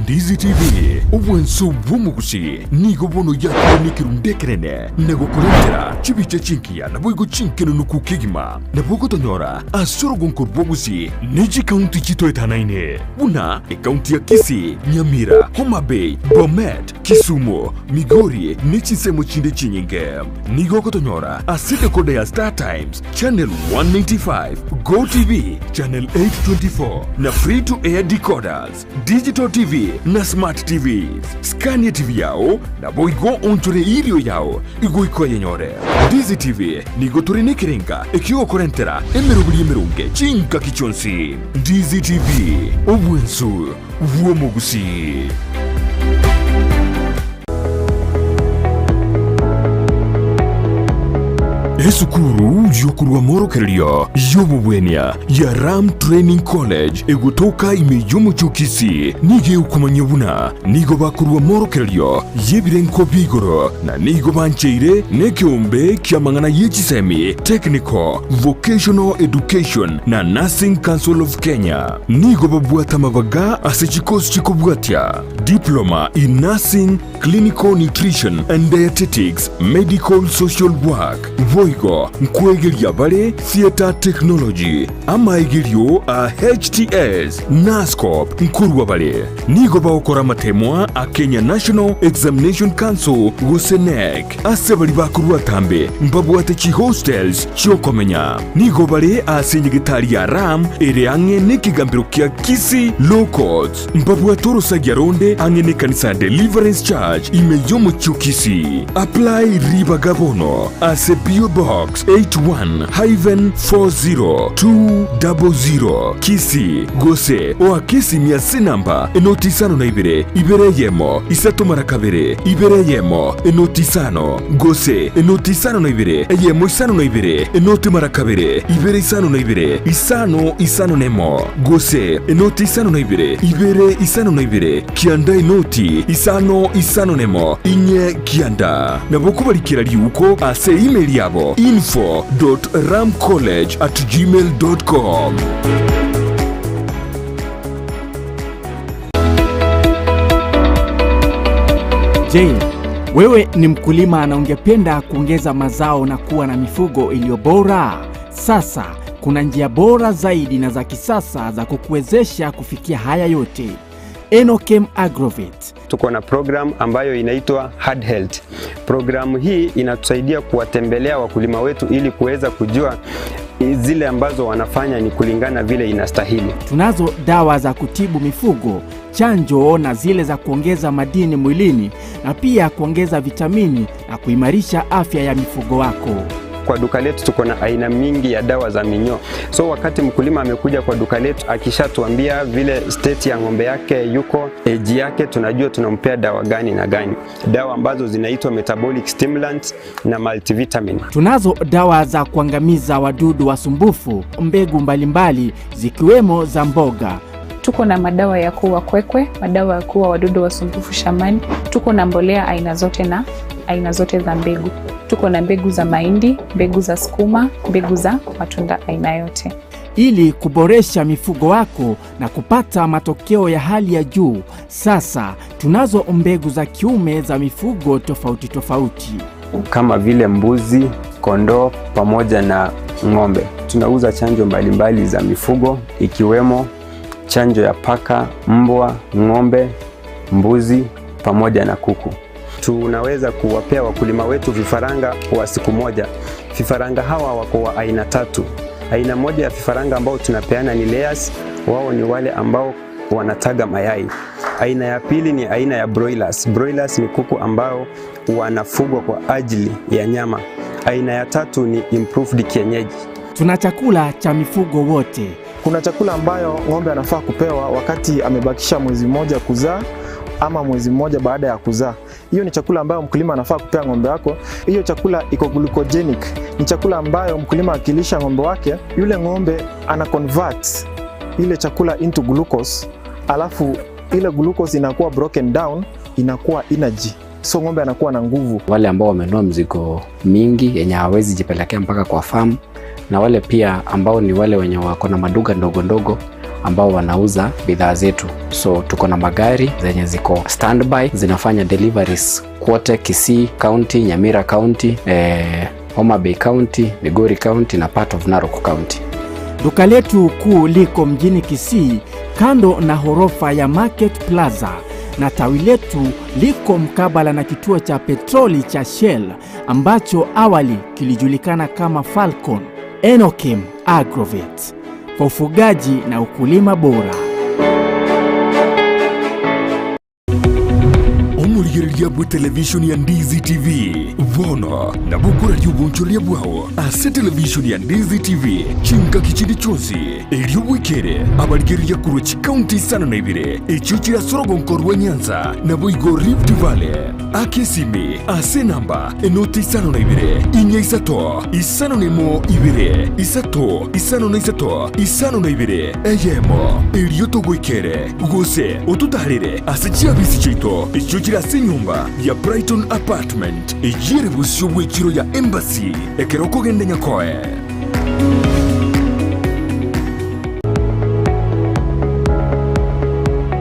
Ndizi TV ubwansu wa Gusii nigo bono yako nikirundekerene nego kurentera chibiche chinkia na boigo chinkeno nukukigima na bogo tonyora asorogon korbo Gusii neji county chito etanaine una county ya Kisii, Nyamira, Homa Bay, Bomet, Kisumu, Migori nechisemo chinde chinyinge nigo kotonyora aside kode ya Star Times channel 195 Go TV channel 824 na free to air decoders digital TV na smart TVs Scania TV yao na boigo onchore irio yao igoiko yenyore Ndizi TV nigo turine kirenga ekio korentera emerunge chinka kichonsi Ndizi TV obwensu wa Gusii. Esukuru yokurwa morokerio yobubwenia ya Ram Training College egutoka imeyomo chokisi nige ukumanyabuna nigo bakurwa morokerio yebirenko bigoro na nigo bancheire nekiombe kiamangana Chisemi Technical Vocational Education na Nursing Council of Kenya nigo babuata mabaga asechikos chikobwatia Diploma in Nursing, Clinical Nutrition and Dietetics, Medical Social Work Voigo nkwegeria bare Theater Technology amaigerio a HTS NASCOP nkurwa bare nigo baokora matemwa a Kenya National Examination Council Gusii asebali bakurwa tambe mbabwate chi hostels chokomenya nigo bare asenyegitari ya Ram ere ange nekigambiro kia Kisii Low Courts mbabwatoro sagyaronde ange ne kanisa Deliverance Church imeyomo chukisi apply riba gabono ase PO Box 81-40200 Kisii Gusii oa Kisii miasi namba enotisano na ibere yemo isato marakabere ibere yemo enotisano Gusii enotisano na yemo isano na enoti marakabere ibere isano na isano nemo Gusii enotisano na ibere isano na kianda enoti isano nemo inye kianda na bokubalikira liuko ase email yabo info.ramcollege@gmail.com. Je, wewe ni mkulima na ungependa kuongeza mazao na kuwa na mifugo iliyo bora? Sasa kuna njia bora zaidi na za kisasa za kukuwezesha kufikia haya yote. Enokem Agrovet tuko na program ambayo inaitwa Hard Health. Programu hii inatusaidia kuwatembelea wakulima wetu ili kuweza kujua zile ambazo wanafanya ni kulingana vile inastahili. Tunazo dawa za kutibu mifugo, chanjo na zile za kuongeza madini mwilini na pia kuongeza vitamini na kuimarisha afya ya mifugo wako. Kwa duka letu tuko na aina mingi ya dawa za minyoo. So wakati mkulima amekuja kwa duka letu akishatuambia vile state ya ng'ombe yake yuko, age yake, tunajua tunampea dawa gani na gani. Dawa ambazo zinaitwa metabolic stimulants na multivitamin. Tunazo dawa za kuangamiza wadudu wasumbufu, mbegu mbalimbali zikiwemo za mboga. Tuko na madawa ya kuua kwekwe, madawa ya kuua wadudu wasumbufu shambani. Tuko na mbolea aina zote na aina zote za mbegu. Tuko na mbegu za mahindi, mbegu za sukuma, mbegu za matunda aina yote. Ili kuboresha mifugo wako na kupata matokeo ya hali ya juu, sasa tunazo mbegu za kiume za mifugo tofauti tofauti. Kama vile mbuzi, kondoo pamoja na ng'ombe. Tunauza chanjo mbalimbali za mifugo ikiwemo chanjo ya paka, mbwa, ng'ombe, mbuzi pamoja na kuku. Tunaweza kuwapea wakulima wetu vifaranga wa siku moja. Vifaranga hawa wako wa aina 3. Aina moja ya vifaranga ambao tunapeana ni layers, wao ni wale ambao wanataga mayai. Aina ya pili ni aina ya broilers. Broilers ni kuku ambao wanafugwa kwa ajili ya nyama. Aina ya 3 ni improved kienyeji. Tuna chakula cha mifugo wote. Kuna chakula ambayo ng'ombe anafaa kupewa wakati amebakisha mwezi mmoja kuzaa ama mwezi mmoja baada ya kuzaa. Hiyo ni chakula ambayo mkulima anafaa kupea ng'ombe wako. Hiyo chakula iko glucogenic. Ni chakula ambayo mkulima akilisha ng'ombe wake, yule ng'ombe ana convert ile chakula into glucose, alafu ile glucose inakuwa broken down, inakuwa energy. So ng'ombe anakuwa na nguvu. Wale ambao wamenunua mzigo mingi yenye hawezi jipelekea mpaka kwa farm, na wale pia ambao ni wale wenye wako na maduka ndogo ndogo ambao wanauza bidhaa zetu. So tuko na magari zenye ziko standby zinafanya deliveries kote Kisii County, Nyamira County, Homa Bay County, Migori County na part of Narok County. Duka letu kuu liko mjini Kisii kando na horofa ya Market Plaza, na tawi letu liko mkabala na kituo cha petroli cha Shell ambacho awali kilijulikana kama Falcon Enokim Agrovet, kwa ufugaji na ukulima bora. Omurigereria bwa televishoni ya Ndizi TV vono na bukura ry'ubuncholia bwao ase televishoni ya Ndizi TV chinka kichindi chonsi elio bwikere abarigereria kurochi county sana na ibire echo chira sorogonko rwa Nyanza na boigo Rift Valley akesimi ase namba enoti sana na ibire inya isato isano nemo ibire isato isano na isato isano na ibire eyemo elio to bwikere gose otutarire ase chiabisi Chiaito echo chira nyumba ya Brighton Apartment ejire busyo bwekiro ya Embassy ekeroko gende nyakoe.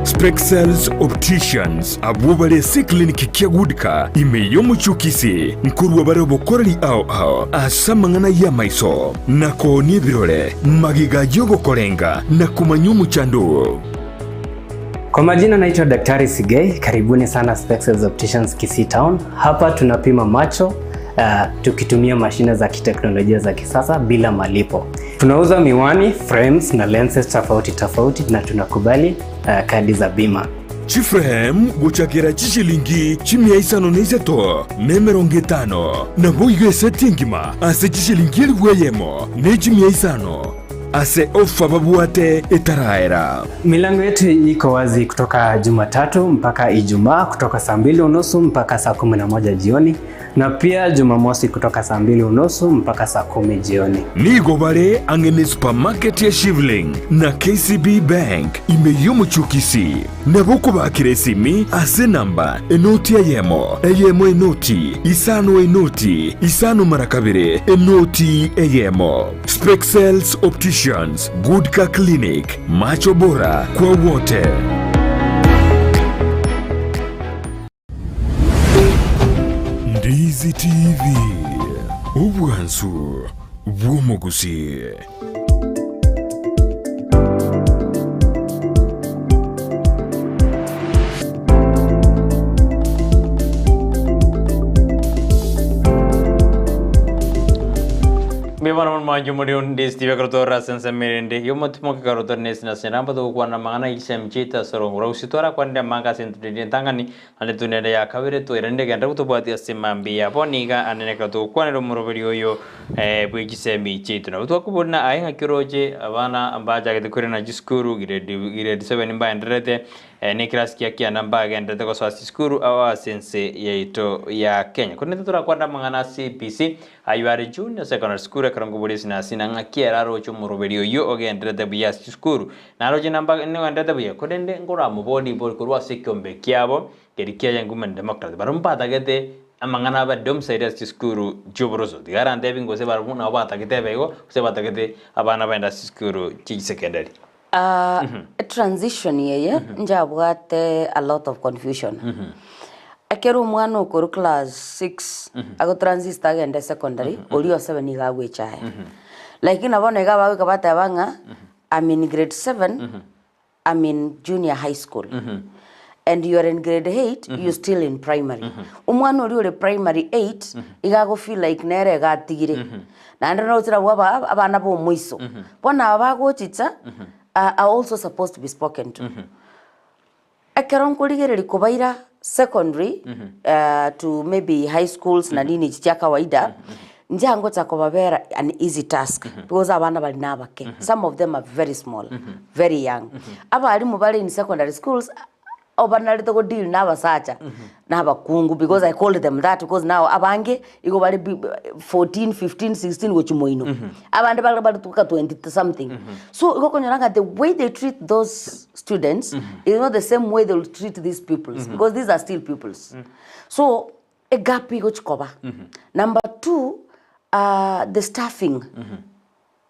Spexels Opticians abubale si clinic kia gudika imeyo muchukisi nkuru wabare bokorali ao asamangana ya maiso nako ni birole magiga yogo korenga na kumanyumu chandu. Kwa majina naitwa Daktari Sigei, karibuni sana Spexels Opticians Kisii Town. Hapa tunapima macho tukitumia mashine za kiteknolojia za kisasa bila malipo. Tunauza miwani, frames na lenses tofauti tofauti na tunakubali kadi za bima. Chiframe guchakira chishilingi chimia isano neiseto nemeronge tano na boige setingima ase chishilingi elweyemo ne chimia isano ase ofa babuate etaraera. Milango yetu iko wazi kutoka Jumatatu mpaka Ijumaa kutoka saa 2:30 mpaka saa 11 jioni, na pia Jumamosi kutoka saa 2:30 mpaka saa 10 jioni. Nigo bare angene supermarket ya Shivling na KCB Bank imeyomo chukisi na boko bakiresimi ase namba enoti eyemo enoti isano marakabire enoti eyemo. Spexels Opticians, Good Car Clinic, macho bora kwa wote. Ndizi TV, ubwansu bw'omugusi. Bimana maju muriun Ndizi vekrotora sense merende yomo timoke karotor Esnahs Nyaramba to kuana mangana ilsem Chiaito sorongura usitora kwanda manga sentudini tangani ane tunede ya kawire to irende ganda kutobati asimambi ya poniga ane kato kuana romoro video yo bui Chisemi Chiaito na utu kubona ayenga kiroje abana ambaja kete kurena jiskuru grade 7 mba enderete ni class kia namba ganda ko swasi skuru awa sense yaito ya Kenya kunete tora kwanda mangana CPC ayuare junior secondary school karangu polisi na sinanga kiera rocho muroberio yo ogendrete buya skuru na roje namba ne ogendrete buya kodende ngora mubodi bol kurwa sekombe kiabo kerikia yangu men democrat barumpa tagete amangana ba dom side skuru jobroso digarante bingo se baruna ba tagete bego se batagete abana baenda skuru chi secondary a transition yeye njabwate a lot of confusion Akeru mwana ukuru class 6 ako transist agende secondary olio 7 igagwe chae lakini abone gabawe kabata banga I'm in grade 7 I'm in junior high school and you are in grade 8 you still in primary umwana uri primary 8 igago feel like nere gatigire na ndano utira waba abana bo muiso bona abago chitsa are also supposed to be spoken to Akeron kuligere likubaira secondary to maybe high schools na nini cha kawaida njango cha kubabera an easy task because abana bali nabake some of them are very small very young abali mubali in secondary schools obanali to deal nabasacha nabakungu because I called them that because now abange iko bali 14 15 16 gochimoino abande bali tuka 20 something so iko konyoranga the way they treat those students is not the same way they will treat these pupils because these are still pupils so a gap iko chikoba number 2 the staffing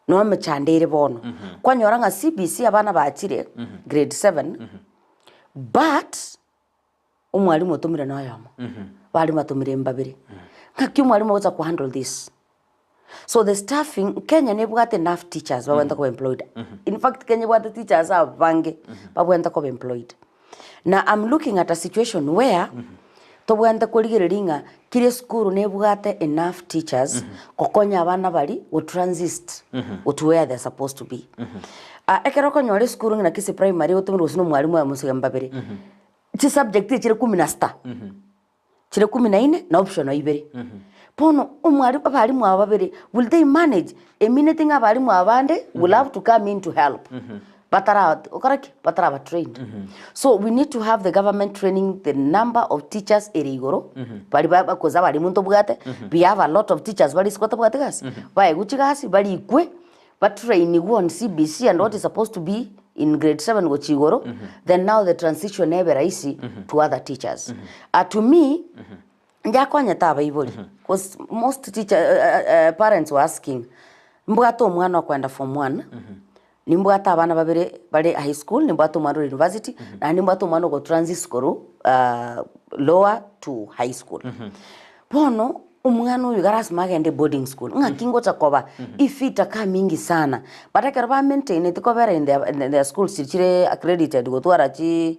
no mechandere bono kwanyoranga CBC abana baachire grade 7 but umwalimu otumire nayamo bali matumire mbabiri ngaki umwalimu oza ku handle this so the staffing Kenya nebwate enough teachers bawenda ko employed in fact Kenya bwate teachers abange babwenda ko employed now I'm looking at a situation where to bwenda ko ligeringa kire school nebwate enough teachers kokonya abana bali o transist to where they're supposed to be ekero ko nyore school na Kisii primary otumire usino mwalimu ya musigamba bere chi subject chire 17 chire 14 na option ibere pono umwalimu abalimu ababere will they manage a minute abalimu abande will have to come in to help batara trained so we need to have the government training the number of teachers erigoro bali bakoza bali muntu bwate we have a lot of teachers bali skota bwate gasi bae guchigasi bali ikwe but training on CBC and what is supposed to be in grade 7 go chigoro then now the transition ebe raisi to other teachers to me njakwanya taba iboli because most parents were asking mbwato mwana kwenda form 1 nimbwata abana babere bale high school nimbwato mwana university na nimbwato mwana go transit school lower to high school pono umwana uyu garas magende boarding school ngakingo takoba ifita ka mingi sana batakera ba maintain it cover in the schools chire accredited go twara chi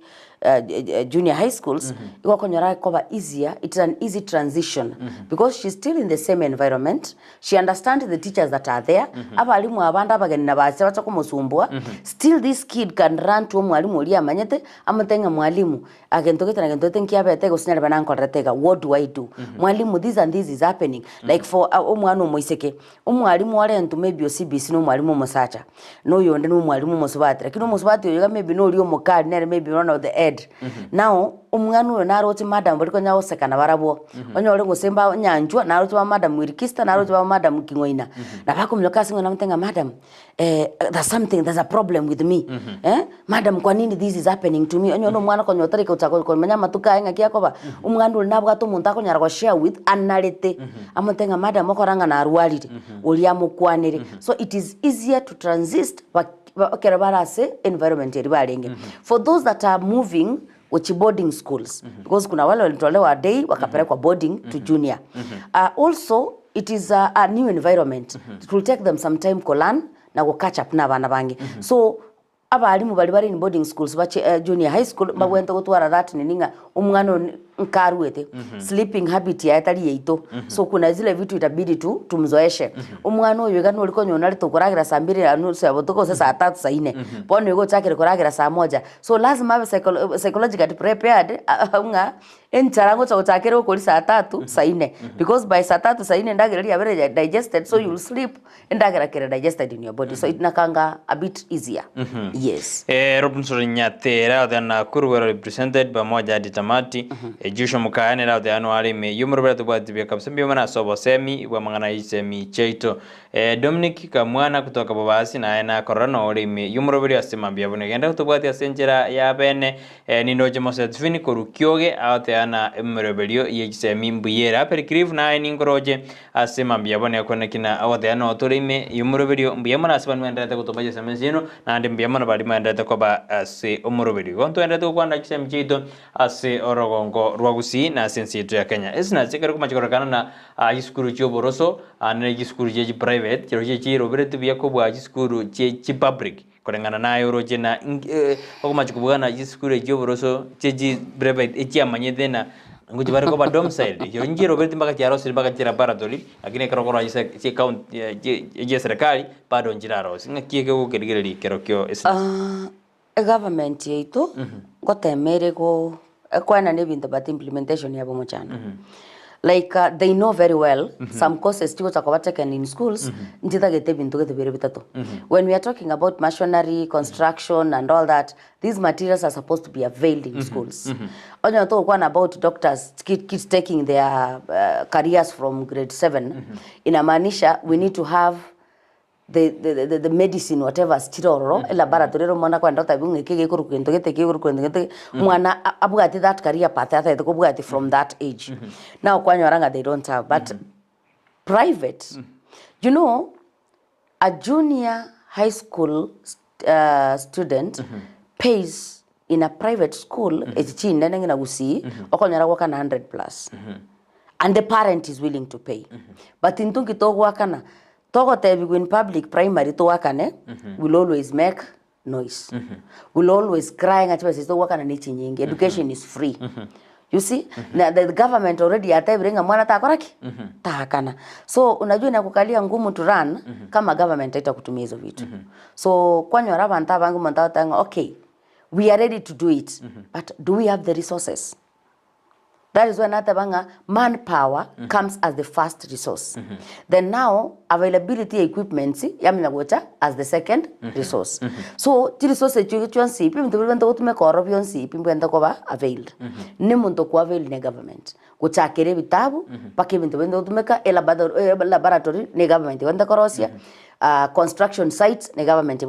junior high schools iko konyora cover easier it's an easy transition because she's still in the same environment she understands the teachers that are there abalimu abanda bagenda bacha bacha kumusumbua still this kid can run to mwalimu oli amanyete amatenga mwalimu agentoketa na gentote nkiabete go sinyale bananko ratega what do I do mwalimu this and this is happening like for omwana omoiseke omwalimu wale ntu maybe CBC no mwalimu musacha no yonde no mwalimu musubati lakini musubati yoga maybe no oli omukali nere maybe one of the now umwana uyo naroti madam bali konya osekana barabo onyole ngosemba nyanjwa naroti ba madam wirikista naroti ba madam kingoina na bakumloka singo namtenga madam there's a problem with me madam kwa nini this is happening to me onyo no mwana konyo tarika utako komanya matuka enga kiakoba umwana uli nabwa to muntu akonyara ko share with analete amutenga madam okoranga na arwalire oli amukwanire so it is easier to transit kerabarase environment eribalenge for those that are moving which boarding schools because kuna wale walitolewa day wakapelekwa boarding to junior also it is a new environment it will take them some time to learn na go catch up na bana bange so abalimu bali in boarding schools bache junior high school bagwenta gutwara that nininga umwana nkaruete sleeping habit ya etari yeito so kuna zile vitu itabidi tu tumzoeshe umwana uyu gano uliko nyona ritukoragira saa 2 nusu ya botuko saa 3 saa 4 bono yugo chakire koragira saa 1 so lazima abe psychologically prepared unga encharango cha uchakire ukoli saa 3 saa 4 because by saa 3 saa 4 ndagira ria very digested so you will sleep ndagira kire digested in your body so it nakanga a bit easier yes Robinson Nyatera then Kuru represented pamoja ditamati Jusho mukane la the annual me yumro to bwa tibia kabisa mbio mana sobo semi wa mangana isemi Chiaito Dominic Kamwana kutoka Babasi na ena corona ore me yumro bwa asema mbia bune genda to bwa senjera ya bene ni noje mosetfini korukyoge ate ana mrebelio yisemi mbuyera perikriv na eni ngoroje asema mbia bune kona kina awate ana otore me yumro bwa mbia mana asema mwenda kutobaje semenzino na ndi mbia mana bali mwenda ko ba ase omorobelio gonto enda to kwanda kisemi Chiaito ase orogongo Gusii na sensitu ya Kenya. Esnahs chekero kumachikorakana na iskuru choboroso na iskuru je private chero je roberto bya ko bwa iskuru je public korengana na euroje na okumachikubwana iskuru choboroso je private echi amanyede na nguji bare ko ba domicile yo nje roberto mbaka charo siri mbaka chira paratori akine karokoro je count je serikali bado njiraro singakieke ko kedigeri kerokyo Esnahs government yetu gotemere go kwana ne bintu but implementation yabo mochana like they know very well some courses tiko takwa taken in schools ntita gete bintu gete bere bitatu when we are talking about machinery construction and all that these materials are supposed to be availed in schools onyo to kwa about doctors kids taking their careers from grade 7 inamaanisha we need to have the medicine whatever stiroro laboratory ro mona kwa ndota bunge kege kurukwento gete mwana abugati that career path athe ko bugati from that age now kwa nyoranga they don't have but private you know a junior high school student pays in a private school echi ndenge na Gusii okonyara kwa 100 plus and the parent is willing to pay but intungi to kwa kana Togo tebi in public primary to wakane will always make noise. Will always crying at us to wakana nichi nyingi. Education is free. You see? The government already atebringa mwana takoraki. Tahakana. So unajua inakukalia ngumu to run kama government haitakutumia hizo vitu. So kwa nyoraba ntabangu mantao okay. We are ready to do it. But do we have the resources? That is when manpower comes as the first resource. Then now, availability equipment as the second resource. So, the resource availed. Availed in government. Kuchakere vitabu, laboratory ne government construction sites ne government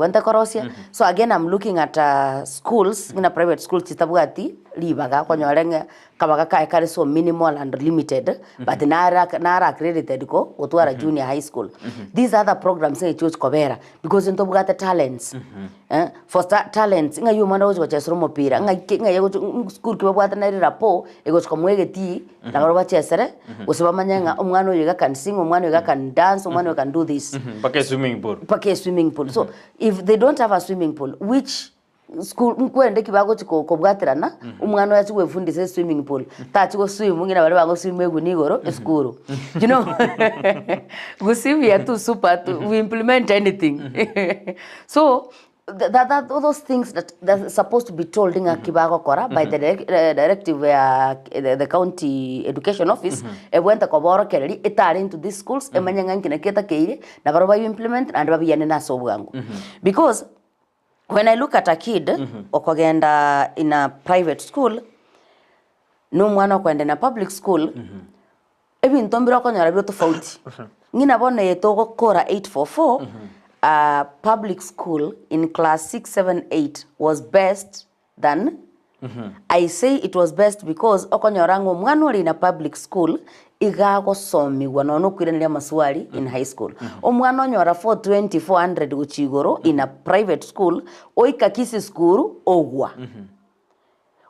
so again I'm looking at schools in a private school chitabugati libaga kwa nyorenge kabaga kare so minimal and limited but nara accredited ko otwara junior high school these are the programs in church kobera because into bugata talents for talents nga yuma ndo kwa chesromo pira nga yego school kibabwata na rapo ego komwegeti na roba chesere usibamanyanga umwana oyo can sing umwana oyo can dance umwana oyo can do this swimming pool so if they don't have a swimming pool which school mkwende kibago chiko kobwaterana umwana yachi wefundise swimming pool tachi go swim ngina bale bango swim egu nigoro eskuru you know Gusii we are too super to we implement anything so those things that's supposed to be told in kibago kora by the directive the county education office went koboro kereri etari into these schools emanyanga nkina keta keire na baroba you implement and babiyane na sobwangu because when I look at a kid okogenda in a private school no mwana kwenda in a public school ebintu mbira konyara byo tofauti ngina bona yetoko kora 844 public school in class 6 7 8 was best than I say it was best because okonyorango mwana uri in a public school igago somi wanono kwirenera maswali in high school omwana onyora 420 400 guchigoro in a private school oika Kisii school ogwa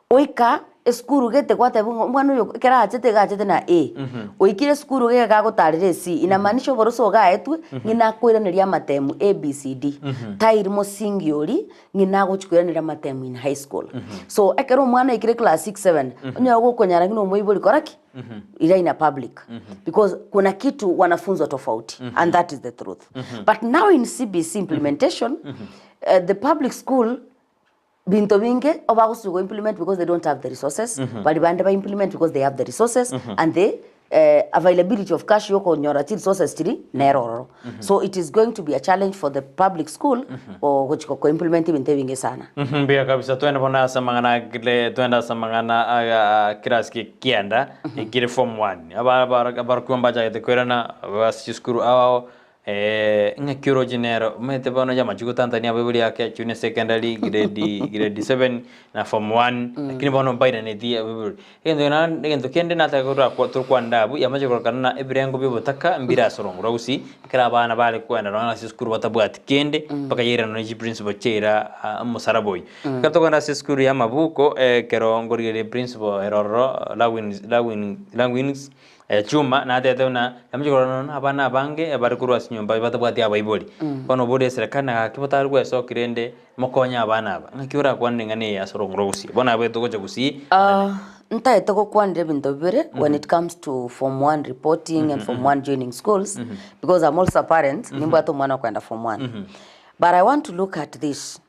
oika skuru gete kwate mwana uyo kera achete na A oikire skuru ge gagutarire C inamaanisha boroso gaetwe ngina kwiraniria matemu ABCD tairi musingi uri ngina guchikwiranira matemu in high school so ekero mwana ikire class 6 7 onyo gukonyara ngino muibuli koraki ila ina public because kuna kitu wanafunzwa tofauti and that is the truth but now in CBC implementation the public school binto binge obagusugo implement because they don't have the resources bali bande ba implement because they have the resources and the availability of cash yoko nyora ti resources tiri neroro so it is going to be a challenge for the public school o gochiko ko implement binto binge sana bia kabisa twenda bona samangana kile twenda samangana kiraski kienda ikire form 1 aba kuomba jaite kwirana wasishukuru ao ngakiro genero mete bana jama jugo Tanzania bibuli yake junior secondary grade 7 na form 1 lakini bana baina ne dia bibuli endo kende na ta ko turkwa ndabu yamaje ko kana ebirengo bibotaka mbira sorongura usi kira bana bale kwenda na siskuru batabwati kende paka yera no ji principal chera musaraboy kato kana siskuru ya mabuko kero ngorire principal eroro lawins chuma na tete na yamjikora abana bange abarikuru nyumba batabwati abaiboli kono bode serekana kibota rwe so kirende mokonya abana aba ngakiura kwande ngane ya sorongro Gusii bona abeto gocha Gusii ntaete ko kwande binto bire when it comes to form 1 reporting and form 1 joining schools because I'm also a parent nimba to mwana kwenda form 1 but I want to look at this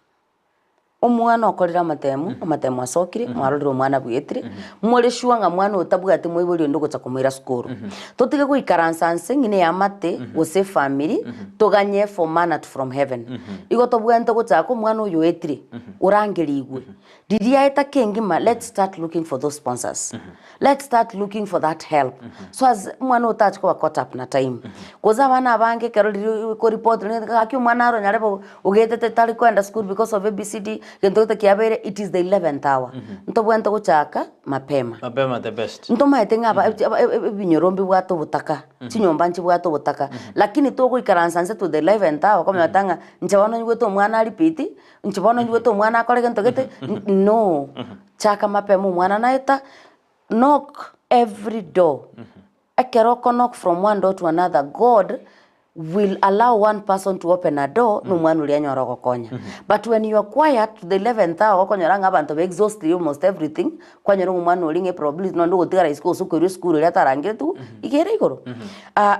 omwana okorera matemu asokire mwarorero mwana bwetire mwore shuanga mwana otabuga ati moibori ndo gocha kumira skuru totige ko ikaransanse ngine ya mate wose family toganye for manna from heaven igo tobuga ndo gocha ko mwana oyo etire urangerigwe didia eta kengima let's start looking for those sponsors let's start looking for that help so as mwana otach ko caught up na time koza bana bange kero ko report ne akyo mwana aro nyarebo ugetete tali kwenda school because of ABCD gento kiabere it is the 11th hour ntobwenta guchaka mapema the best ntoma etenga binyorombi bwato butaka chinyomba nchi bwato butaka lakini to guikaransanse to the 11th hour kama yatanga nchabono nyweto mwana alipiti nchabono nyweto mwana akore gento gete no chaka mapema mwana naita knock every door akero knock from one door to another. God will allow one person to open a door no mwana ulianyora gokonya but when you are quiet to the 11th hour okonyora abantu be exhaust almost everything kwanyora mwana ulinge probably no ndo gotigara isko sukuru school ile tarange tu igere igoro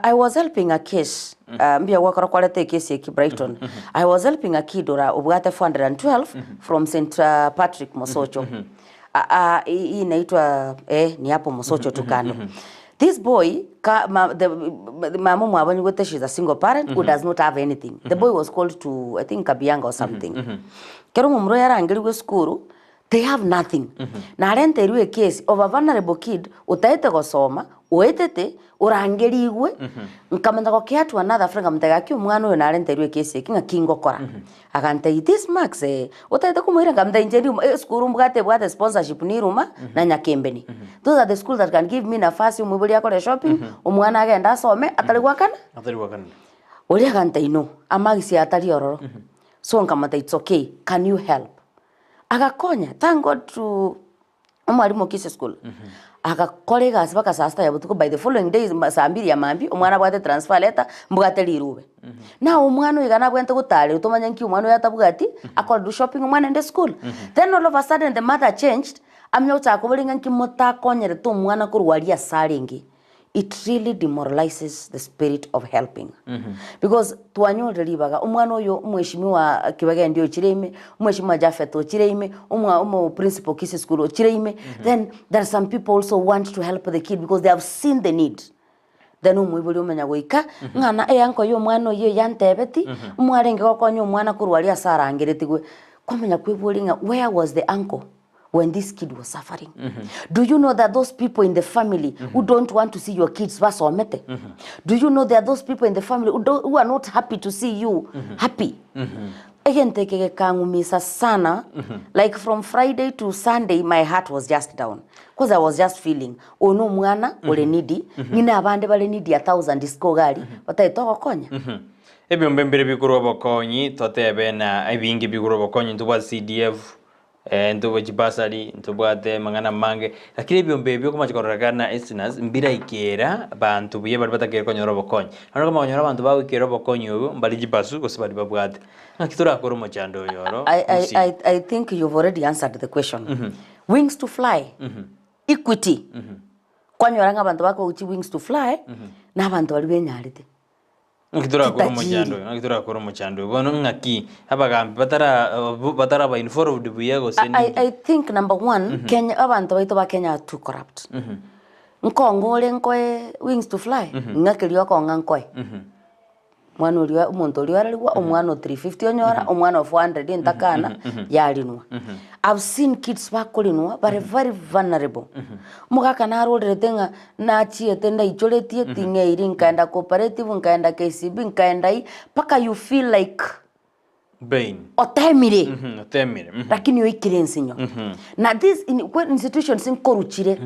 I was helping a case mbia wakora kwalete case ya Brighton I was helping a kid ora ubwate 412 from St Patrick Mosocho hii inaitwa ni hapo Mosocho tukano. This boy, the mama mwabani she's a single parent who does not have anything. The boy was called to, I think, Kabianga or something. Kero mumro yara angeliwe skuru, they have nothing. Na rente iruwe case of a vulnerable kid, utaete gosoma, uetete, urangeliwe, nkamenda ko kia to another friend, kamtega kio mwano yo na rente iruwe case, kinga kingo kora. Akante, this max, utaete kumwira kamda injeri, skuru mbugate sponsorship ni ruma, na nyakembeni. Those are the schools that can give me nafasi umwibuli yako le shopping, umwana agenda some, atali wakana? Uli akante ino, amagisi atali ororo. So nkamata, it's okay, can you help? Akakonya, thank God to umwalimu Kisii school. Akakolega asibaka sasta ya butuko by the following days saa 2 ya mambi umwana bwate transfer letter mbugate lirube. Na umwana igana bwente gutale utomanya nki umwana yatabugati akora do shopping umwana in the school. Then all of a sudden the mother changed amyota akobulinga nki mutakonyere to umwana kurwalia saringi. It really demoralizes the spirit of helping. Because tuanyore libaga umwana oyo umweshimiwa kibage ndio chireme umweshimiwa Jafeto chireme umu principal Kisii school chireme then there are some people also want to help the kid because they have seen the need. Then umwibuli umenya goika ngana yanko yo mwana oyo yantebeti umwarenge gokonyo umwana kurwalia sarangeretigwe komenya kwibulinga where was the uncle when this kid was suffering? Do you know that those people in the family who don't want to see your kids wasomete? Do you know that those people in the family who are not happy to see you happy? Again, take kangumisa sana. Like from Friday to Sunday, my heart was just down because I was just feeling, oh no mwana ole needy, nina abande bale needy 1,000 disco gari, bataitoka konya. Ebi mbembere bikuru bokonyi totebe na ebingi bikuru bokonyi tuba CDF ntubo chibasari ntubwate mangana mange lakini byombe byo kuma chikoragana Esnahs mbira ikera bantu buye bari batakere konyora bokonyi ano kama konyora bantu bawe ikera bokonyi ubu mbali chibasu gosibari babwate nakitura akoro mochando yoro. I think you've already answered the question. Wings to fly. Equity. Kwanyoranga bantu bako uchi wings to fly na bantu bali benyarite. Nakitura akoro mochando bono ngaki abagambi batara ba informed buye go sendi. I think number one, Kenya abantu baito ba Kenya are too corrupt. Nkongole nkoe wings to fly. Ngakiriyo konga nkoe. Mwana uriwa umuntu uriwa raliwa omwana 350 onyora omwana 400 ntakana yalinwa. I've seen kids bakolinwa but very vulnerable. Mugaka na role tenga na chiete nda icholetie tinge iri nkaenda cooperative nkaenda KCB nkaenda paka you feel like Bain. Otemire. Otemire. Lakini yoikire nsinyo. Na this institutions inkoruchire.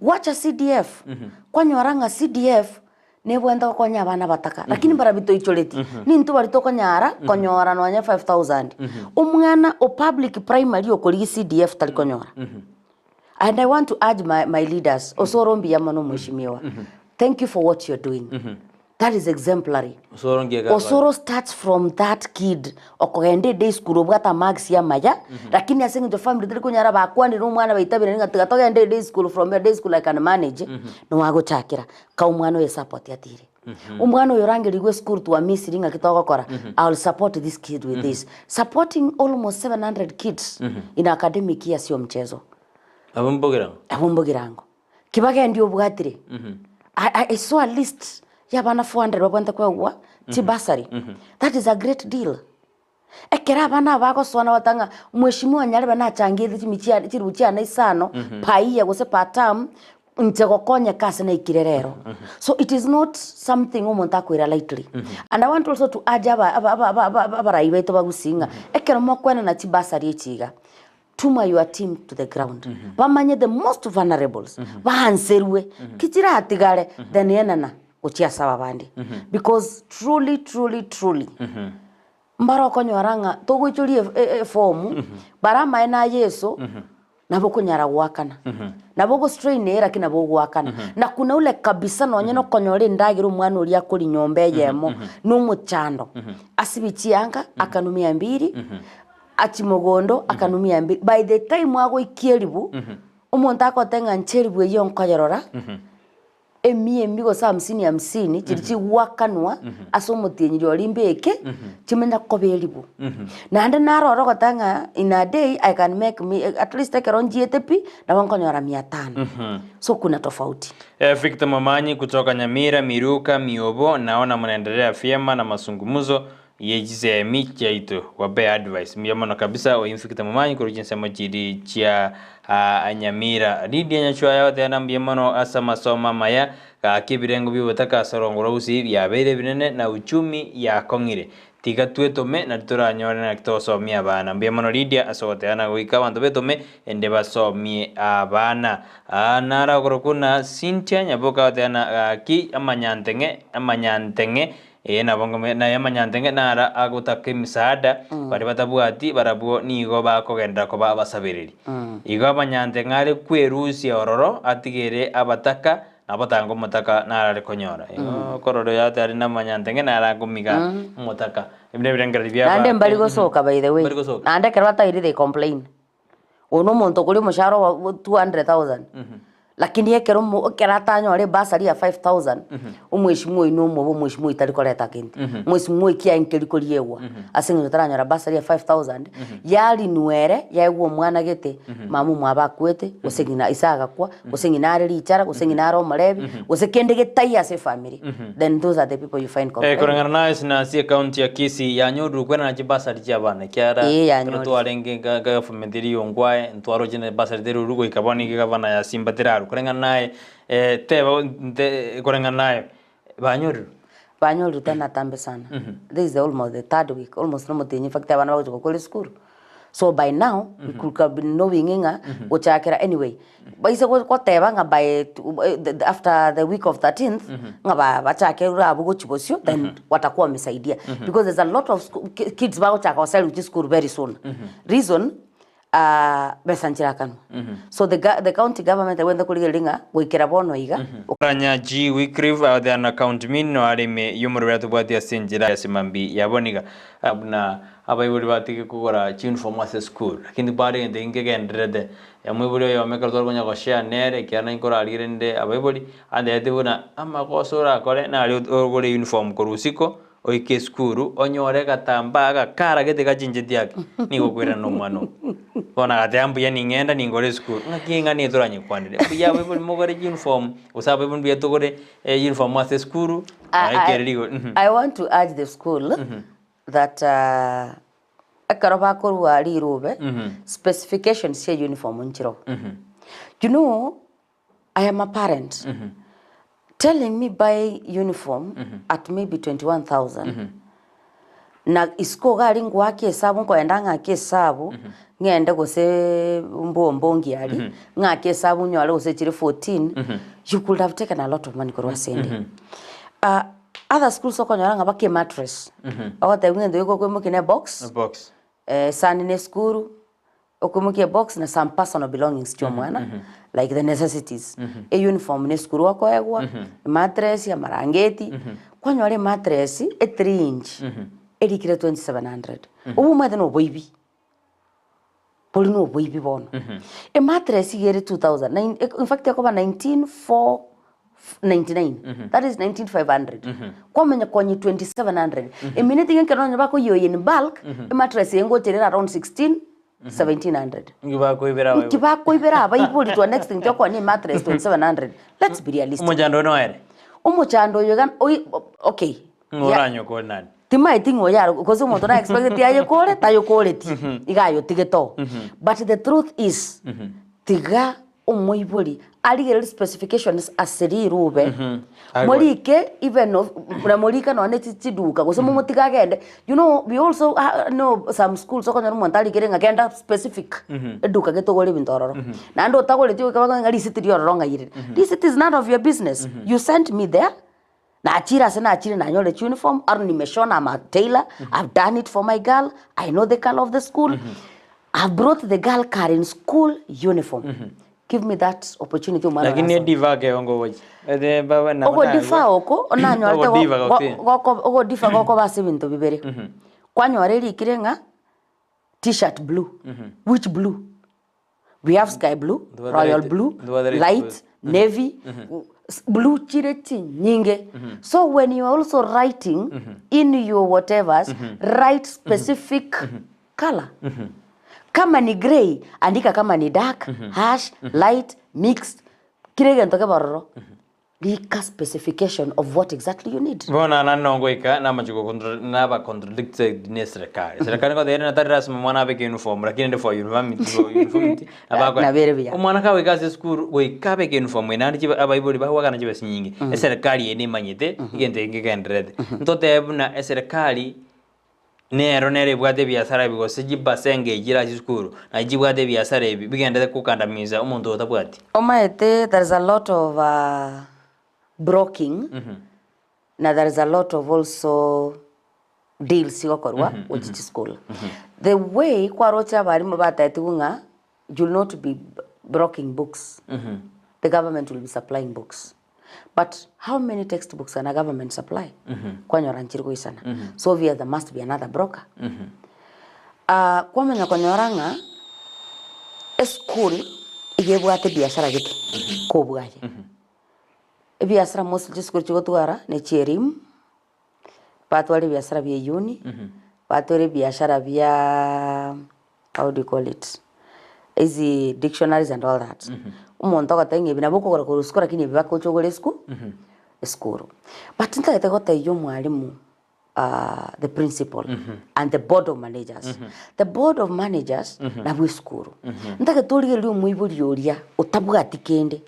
Watch a CDF. Kwanyoranga CDF nebwenda konya abana bataka lakini barabito icholeti nintu bari to konyara konyora nwanya 5000 umwana o public primary okori CDF tali konyora. And I want to urge my leaders osorombi yamano mheshimiwa, thank you for what you're doing. That is exemplary. Osoro starts from that kid okogende day school obwata max ya maya lakini asenga to family tali konyara bakwani no mwana baitabire nga togende day school from your day school I can manage no wago chakira ka umwana we support yatire umwana yorangirigwe school to a misiri nga kitogokora I will support this kid with this supporting almost 700 kids in academic year sio mchezo abumbogirango kibage ndio bwatire I saw a list yabana 400 babanda kwa chibasari. That is a great deal. Ekera bana bako swana watanga mheshimiwa nyale bana changithi chimichia chiruchia na isano paiya gose patam ntego konya kase na ikirerero. So it is not something umuntu akwira lightly. And I want also to urge abaraibeto bagusinga ekera mokwena na chibasari echiga. Tuma your team to the ground. Bamanye the most vulnerables. Bahanserwe kichira hatigare then yenana utia sawa bandi. Because truly mbaro konyoranga togo chuli form barama ena yeso nabo nyara wakana nabo strain era kina bo wakana na kuna ule kabisa nonye no konyore ndagiru mwana uri akuri nyombe yemo n'umuchando asibichianga akanumia 2 achimogondo akanumia 2 by the time wago ikieribu umuntu akotenga ncheribu iyo nkoyorora emigo sa 50 chirichi wakanwa asomutinyi olimbeke chimenya kobelibu na nda naroro gotanga in a day I can make me at least take around GTP na wankonyora 500 so kuna tofauti. Victor Mamanyi kutoka Nyamira, Miruka, Miobo naona mnaendelea vyema na masungumuzo Chisemi Chiaito wape advice miyamano kabisa o Victor Mamanyi kurujinsa majiri chia Nyamira Lydia nyachwa yao tena miyamano asa masoma maya kibirengo bibotaka sorongoro usi ya bere binene na uchumi ya kongire tiga tuetome na tura nyore na kitosomia abana miyamano Lydia asogoteana guika bantu betome ende basomie abana nara korokuna Cynthia nyaboka tena ki amanyantenge na bongo na yamanyantenge nara agutaka misaada bari batabwati barabuo nigo bakogenda ko babasabiriri igo abanyantenge ari kwerusia ororo atigere abataka nabatango mutaka nara konyora kororo yate ari namanyantenge nara gumiga mutaka ibne birengari bya ande mbali gosoka by the way ande kerwata iri they complain uno muntu kuri musharo wa 200,000 lakini ekero keratanyo ale basari ya 5,000 umweshimwe inomo bo mweshimwe italikoleta kintu mweshimwe kia inkelikoliyewa asinga taranya basari ya 5,000 yali nuere yaigwo mwana gete mamu mwabakwete usengina isaga kwa usengina ari lichara usengina ro malebi usekende getai as a family then those are the people you find korangana na Esnahs account ya Kisii ya nyoru kwena na basari ya bana kiara to alenge ga family yongwae ntwaro jene basari deru rugo ikabani gavana ya Simbatira kurengana naye kurengana naye banyoru tena tambe sana. This is almost the third week almost no mutinyi fact abana bago ko school so by now we could have been knowing inga uchakira anyway baise ko teba nga by after the week of 13th nga bachakira abugo chibosio then watakuwa wamesaidia because there's a lot of kids bago chaka wasali school very soon reason besanjira kanu. So the county government wenda kuligelinga gwikira bono iga. Ranyaji Wycliffe the account min no arime yumurira tubati asinjira yasimambi yaboniga abna abayibuli batike kugora uniform as school lakini bari ndenge gendrede yamwibuli yo meka tolgonya ko share nere kyana inkora alirende abayibuli ande yatibuna amakosora kole na ali ogore uniform korusiko oike skuru onyore gatamba gakara gete gachinje diake niko kwira no mwana bona gatambu ya ningenda ningore skuru ngakinga ni turanye kwandire ya bibuli mogore uniform usaba bibuli bietogore uniform as skuru I want to urge the school that akaraba korwa lirube specifications ya uniform nchiro. You know, I am a parent. Telling me buy uniform at maybe 21,000. Na isko gali ngwake hesabu ko endanga ke hesabu ngende gose mbongi ali ngake hesabu nyole gose chire 14. You could have taken a lot of money korwa sende. Other schools soko nyolanga bake mattress. Awata ngende yuko kwemukine box. Sanine skuru okumukie box na some personal belongings to mwana like the necessities. A uniform ne skuru wako egwa mattress ya marangeti kwanyole mattress a 3 inch erikire 2700 ubu mwete no boibi poli no boibi bono a mattress yere 2000 in fact yakoba 19499 that is 19500 kwamenya kwenye 2700 a minute ngeke no bako yo in bulk a mattress yengo terera around 1700 ngiba koibera abayibuli to next thing toko ni mattress 2700 let's be realistic umujando no ere umujando yogan okay ngoranyo ko nani tima itingo yaro because umuntu na expect ya yokore tayo quality igayo tigeto but the truth is tiga umuibuli aligere specifications asiri rube molike even of molika no netiduka gose mumutiga gende you know we also know some schools so kono montali kerenga genda specific eduka getogole bintororo na ndo tagole tio kabanga ngali sitiri oronga yire this it is none of your business you sent me there na achira sana achire na nyole uniform or nimeshona I'm a tailor I've done it for my girl I know the color of the school I brought the girl car in school uniform give me that opportunity umana lakini diva ke ongo woji ede baba na ogo diva oko onanyo alete ogo diva goko base bintu bibere kwanyo areli kirenga t-shirt blue which blue we have sky blue royal blue light navy blue chireti nyinge so when you are also writing in your whatevers write specific color kama ni gray andika kama ni dark hash light mixed kirege ntoke baroro dika specification of what exactly you need bona nanongo ika na majugo na ba contradicted ni serikali ko dere na tarras mwana be uniform lakini ndio for uniform abako umwana kawe kazi school we kabe uniform ina ndi abayiboli ba wakana jibe sinyingi serikali ene manyete igende ngigendrede ntote buna serikali nero nere bwade biasara bigose jibasenge igira school na jibwade biasara ibi bigende kukandamiza umuntu otabwati omaete there is a lot of broking na there is a lot of also deals yokorwa with school the way kwa rocha bari mabatatunga you'll not be broking books the government will be supplying books but how many textbooks can a government supply kwa nyoranchirgo isana so there must be another broker kwa menya kwa nyoranga school igebwate biashara gitu ko bwaye biashara mostly school chigotwara ne cherim patwali biashara bya uni patwali biashara bya how do you call it easy dictionaries and all that umuntu agatenge binaboko kora kuruskora kini bibako chogole school but ntakete gota yo mwalimu the principal and the board of managers the board of managers na bwe school ntake tolire lyo muibuli yoria otabwa tikende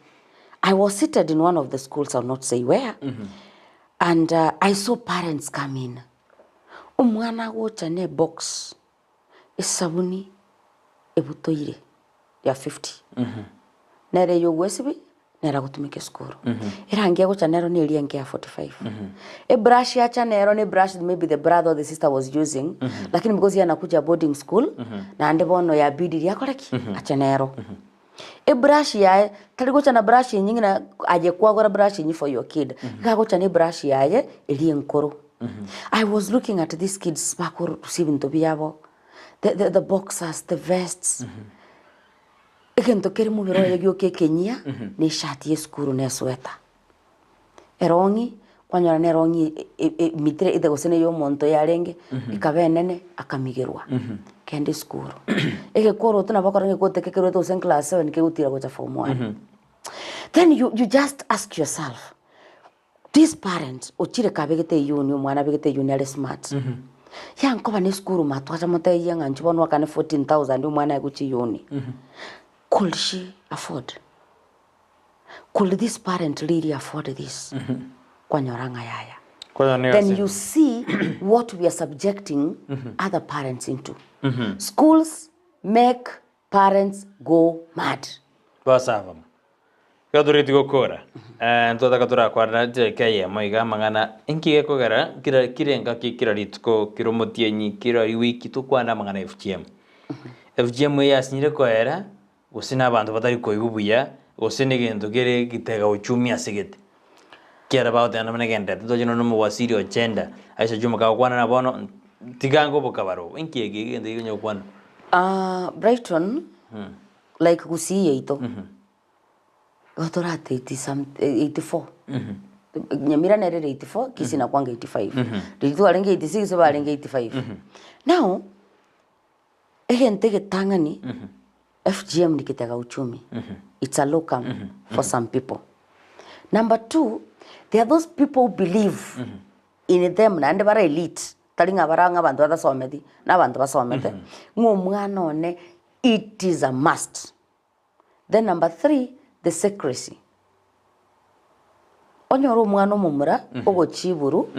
I was seated in one of the schools I'll not say where and I saw parents come in umwana wocha ne box esabuni ebutoire ya 50 nere yo gwesibi nera gutumike skuru irangia gucha nero ni ria ngia 45 e brush ya cha nero ni brush maybe the brother or the sister was using lakini because yana kuja boarding school na ande bono ya bidi ya koreki acha nero e brush ya tari gucha na brush nyingi na aje kwa gora brush nyi for your kid ga gucha ni brush ya ye eri nkoro I was looking at these kids bakuru receiving to biabo the boxers the vests egento kere mu biro yegyo kekenyia ni shati yeskuru ne sweta erongi kwanyora ne rongi mitre ide gosene yo monto yarenge ikabenene akamigerwa kendi skuru ege koro tuna bakorange kote kekero to sen class 7 ke utira gocha form 1 then you just ask yourself this parent ochire kabegete yuni umwana begete yuni ale smart yanko bane skuru matwacha mote yanga nchibonwa kane 14,000 umwana yaguchi yuni could she afford? Could this parent really afford this? Kwanyoranga yaya. Then you see what we are subjecting other parents into. Schools make parents go mad. Basava. Kaduriti gokora. Ntoda katura kwarna kaya maiga mangana inki kogara kirenga kira ritko kiromotienyi kira wiki tukwana mangana FGM. FGM yasnyire ko era usina abantu batari koibubuya usine gendo gere gitega uchumi asigete kera about and amagenda tujino no wasiri o gender aisha juma ka kwana na bono tigango bokabaro inki gende ginyo kwana Brighton like Gusii Chiaito gotorate 84 Nyamira nere 84 Kisii na kwanga 85 Ndizi alenge 86 ba alenge 85 now egente getangani FGM nikitega uchumi. It's a locum for some people. Number 2, there are those people who believe in them na ande bara elite. Talinga baranga bantu badasomedi na bantu basomete. Ngomwana one it is a must. Then number 3, the secrecy. Onyoro mwana mumura ogo chiburu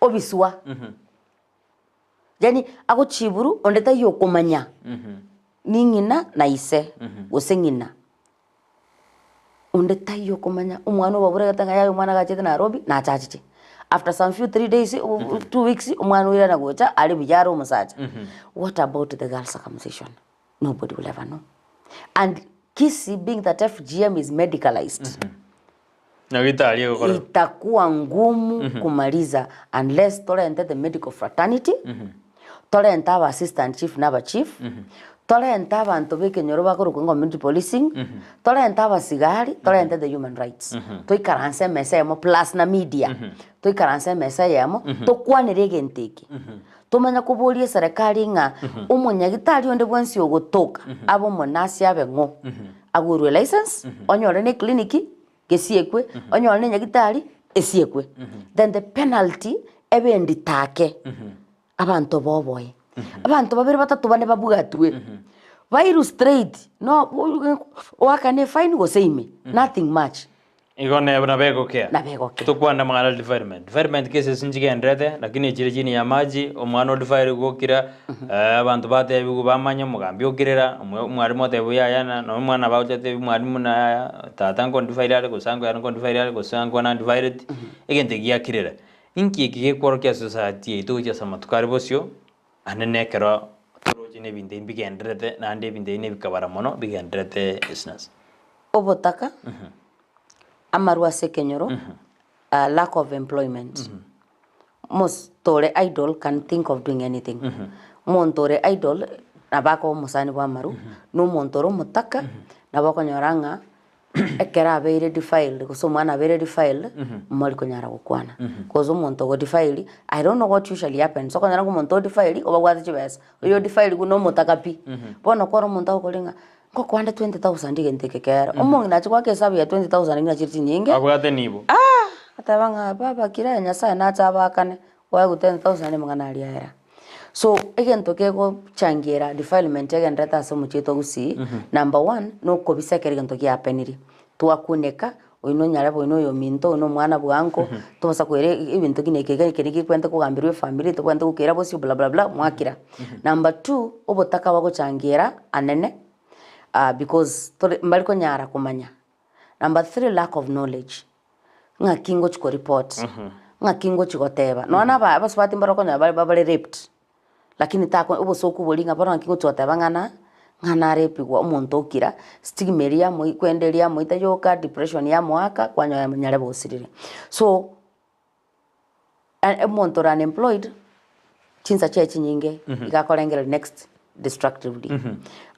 obiswa. Yani ago chiburu ondeta yokomanya. Ningina na ise usengina unde tayo komanya umwana babure gatanga yayo mwana gachete Nairobi na chachiche after some few 3 days 2 weeks umwana wira na gocha ali bijaro musacha what about the girl circumcision? Nobody will ever know. And Kisii being that FGM is medicalized na vitali gokora itakuwa ngumu kumaliza unless tole enter the medical fraternity tole enter our assistant chief na ba chief tole enta abantu bekenyoro bakuru ku community policing tole enta abasigari tole enta the human rights toikaranse mesa yamo plus na media toikaranse mesa yamo tokwanire genteki tumanya kuburie serikali nga umunyagitari onde bwansi ogotoka abo monasi abengo agurwe license onyore ne kliniki gesiekwe onyore ne nyagitari esiekwe then the penalty ebenditake abantu boboye abantu babiri batatu bane babugatwe virus straight no wakane fine go same nothing much igone na bego kia na bego kia tukwana mangala development cases njige ndrede lakini chiri chini ya maji omwana odifire go kira abantu bate bigu bamanya mugambi okirera mwarimu te buyayana no mwana bawute mwarimu na tatango ndifire ale kusango yango ndifire ale kusango na divided egente giya kirera inki gige korkia society to je sama tukari bosio anene kero torojine binde bigendrete na ande binde ne bikabara mono bigendrete Esnahs obotaka amarua sekenyoro lack of employment most tore idol can think of doing anything montore idol nabako musani bwa maru no montoro mutaka nabako nyoranga ekera beire defiled kuso mwana beire defiled mali konyara gukwana kozo monto go defiled I don't know what usually happens so konyara monto defiled obagwaze chibesa oyo defiled kuno mutaka pi bono koro monto kolinga ko kwanda 20,000 igentekekera omongi nachi kwake hesabu ya 20,000 ngina chiriti nyinge abwate nibo atabanga baba kira nyasa na tabakane wa 10,000 mangana aliera so egento kego changira defilement egendreta so muchito Gusii number 1 no kobisekera egento kya peniri twakuneka oino nyarabo oino yo minto no mwana bwanko tosa kwere ibintu kinekega kiniki kwente kugambirwe family to kwente kukera bosi bla bla bla mwakira number 2 obotaka bago changira anene because baliko nyara kumanya Number 3, lack of knowledge. Nga kingo chiko report. Nga kingo chiko teba. Noana ba abaswati mbaroko nya bali raped. Lakini tako ubo soku bolinga baro nga kingo chiko teba ngana rape kwa umuntu okira stigmeria mo kwenderia mo itayoka depression ya mwaka kwa nyare bosirire. So umuntu unemployed chinsa chechi nyinge igakorengera next destructively.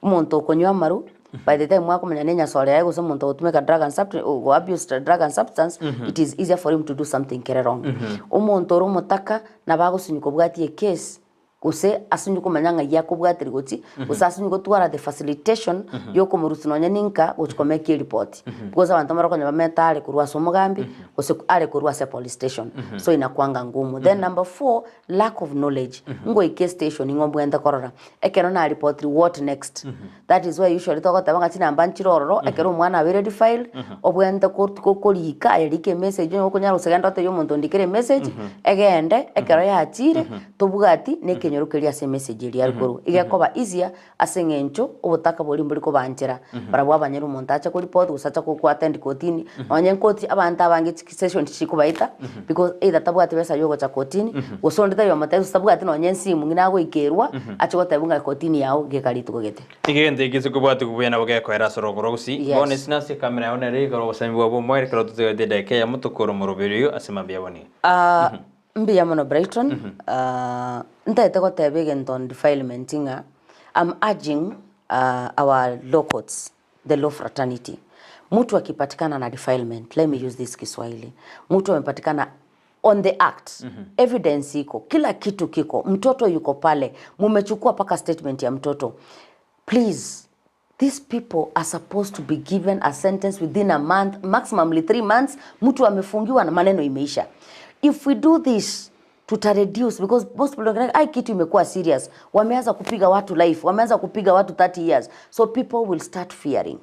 Umuntu okonywa maru by the time mwako mnyanya sore yago so muntu otumeka drug and substance or abuse drug and substance it is easier for him to do something kere wrong. Umuntu rumutaka na bago sinyuko bwati case kuse asunyu kumanyanga yako bwatiri goti kuse asunyu gotwara the facilitation yoko murutunonya ninka utukomeke report because abantu marako nyabameta ale kurwa somugambi kuse ale kurwa se police station so inakwanga ngumu. Then number 4, lack of knowledge. Ngo ike station ngombo enda korora ekero na report what next. That is why usually talk tabanga china mbanchirororo ekero mwana abere file obwenda kokolika erike message yoko nyaro seganda to yomuntu ndikire message egende ekero ya atire tobugati neke nyorukeria se message iri arukuru igakoba easier asengencho obutaka boli mbuli ko banjera barabwa abanyeru montacha ko report usacha ko attend kotini onye koti abantu abange session chikubaita because either tabwate besa yogo cha kotini gusondita yo matayo tabwate no nyensi mungina go ikerwa achiko tabunga kotini yao gekalitu gogete igende gize kubwate kubena boge ko era sorogoro Gusii bone sinase kamera yone rero basami bwo moire kero tuze de deke ya mutukoro mu rubiriyo asemambia boni Mbia mono Brighton, ntaete ko tebege nton defilement nga. I'm urging our law courts, the law fraternity. Mtu akipatikana na defilement, let me use this Kiswahili. Mtu amepatikana on the act, evidence iko, kila kitu kiko, mtoto yuko pale, mumechukua paka statement ya mtoto. Please, these people are supposed to be given a sentence within a month, maximally 3 months. Mtu amefungiwa na maneno imeisha. If we do this, tuta reduce because most people like, ai kitu imekuwa serious. Wameanza kupiga watu life, wameanza kupiga watu 30 years. So people will start fearing.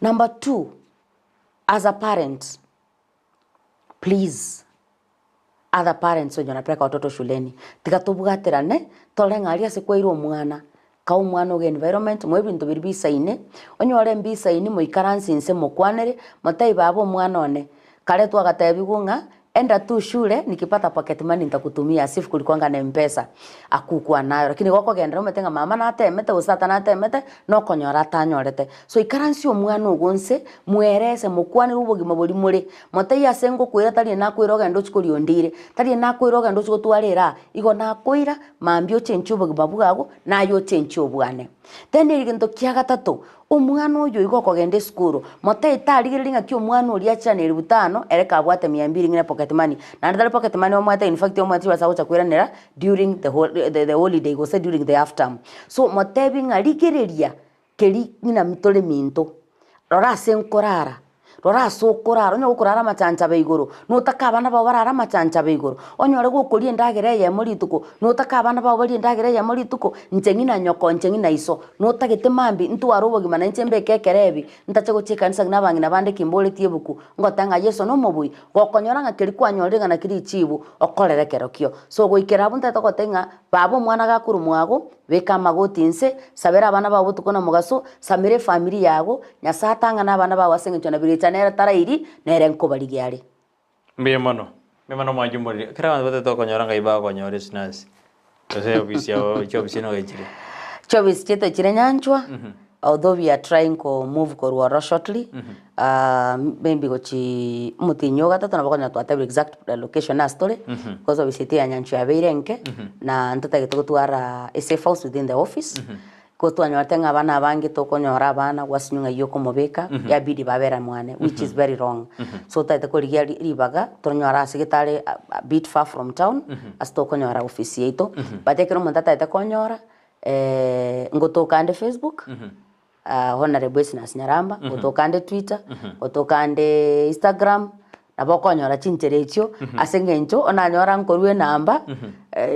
Number 2, as a parent, please, other parents wenye wanapeleka watoto shuleni, tikatubugatirane, tolengaria sekwairo mwana. Kau mwana oge environment, mwebintu biribi saine, onye ole mbi saine moikaransi nse mokwanere, matai babo mwana one. Kale tu agatabigunga, enda tu shule nikipata pocket money nitakutumia asifu kulikuanga na M-Pesa akukua nayo lakini goko gendera umetenga mama na atemete usata na atemete no konyora tanyorete so ikaransi omwana ugonse mwerese mukwane rubogi maboli muri motai asengo kwira tali na kwiroga ndo chikuri ondire tali na kwiroga ndo chikotwarira igo na kwira mambio chenchu bogi babugago na yo chenchu obwane then iriginto kia gatatu omwana oyo igoko gende skuru motai taligiringa kyo omwana ori achane 5 ereka abwate 200 ngine pocket money na ndale pocket money omwata in fact omwati wasago chakwiranira during the holiday go say during the half term so motebi ngaligereria keri ngina mitole minto rora senkorara rora sokorara onyo gukurara machancha beiguru no takabana ba barara machancha beiguru onyo re gukurie ndagere ya murituko no takabana ba bari ndagere ya murituko ncengina nyoko ncengina iso no tagete mambi ntu warubogi mana nchembe kekerebi ntache guchika nsa ngina bangi nabande kimbole tiebuku ngotanga yeso no mubui gokonyora ngakiri kwanyorenga na kiri chibu okorere kerokio so goikera bunta tokotenga babo mwana gakuru mwago beka magoti nse sabera abana babo tukona mugaso samire family yago nyasatanga nabana babo asenge na birita nera tarairi nere nkobaligiari mbe mano mwanjumuri kira bantu bate tokonyoranga iba konyora Esnahs ose ofisi yao chobisi no gechire chobisi cheto chire nyanchwa although we are trying to move korwa shortly maybe gochi mutinyo gata tona bakonya twata exact location na story because obviously ya nyanchwa aberenke na ntata gito twara a safe house within the office ko twanyortenga abana bangi tokonyora abana wasinyunga yoko mobeka ya bidi babera mwane which is very wrong so tata ko ribaga tonyora secretary a bit far from town as tokonyora office yeto batekero montata tata konyora ngotokande Facebook Honorable Esnahs Nyaramba ngotokande Twitter ngotokande Instagram nabokonyora chinterechio asengencho onanyora nkorwe namba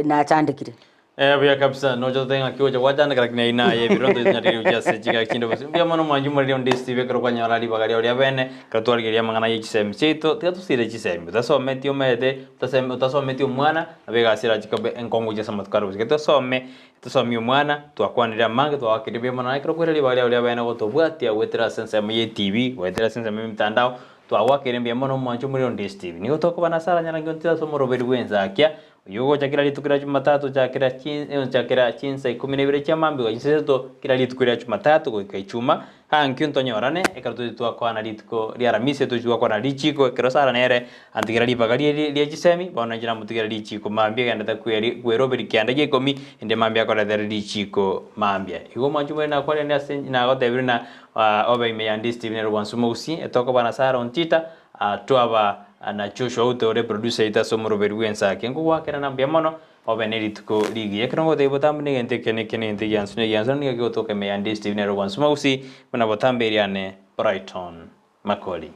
na chandikire Bia kabisa no jote nga kiwa wajana kala kina ina ye birondo nyari ujase chika chindo basi bia mono manjuma ri on Ndizi kero kwa nyara ri bagari oli abene katwali ri mangana ye Chisemi Chiaito tia tusire Chisemi tasome tio mede tasome tio mwana abega asira chikabe enkongo je samatkaru basi tasome mwana twakwanira mange twakiri bia mono kero kwere ri bagari oli abene gotobwatia wetera sense ya TV wetera sense ya mtandao twawakire bia mono manjuma ri on Ndizi ni gotoko bana sara nyara ngontia somo roberi wenza akia yugo chakira litukira Jumatatu chakira chinsa 12 cha mambi kwa chiseto kira litukira Jumatatu kwa ikaichuma hankyo ntonyorane ekaratu twakwana litiko ria Ramisi tujua kwa lichiko kirosara nere antikira lipagari lia Chisemi bana jina mutikira lichiko mambia kanda kwero kanda je komi ende mambia kwa der lichiko mambia yugo manjume na kwa na gote na obe me Ndizi ne rwansumo usi etoko bana sara ontita twaba na chosho auto producer ita somoro berwensa kengo wakera nambia mono obeneritko ligi ekrongo de botamne gente kene yansu ni ke otoke me Ndizi ne rwansumo usi kuna botamberiane Brighton Makoli.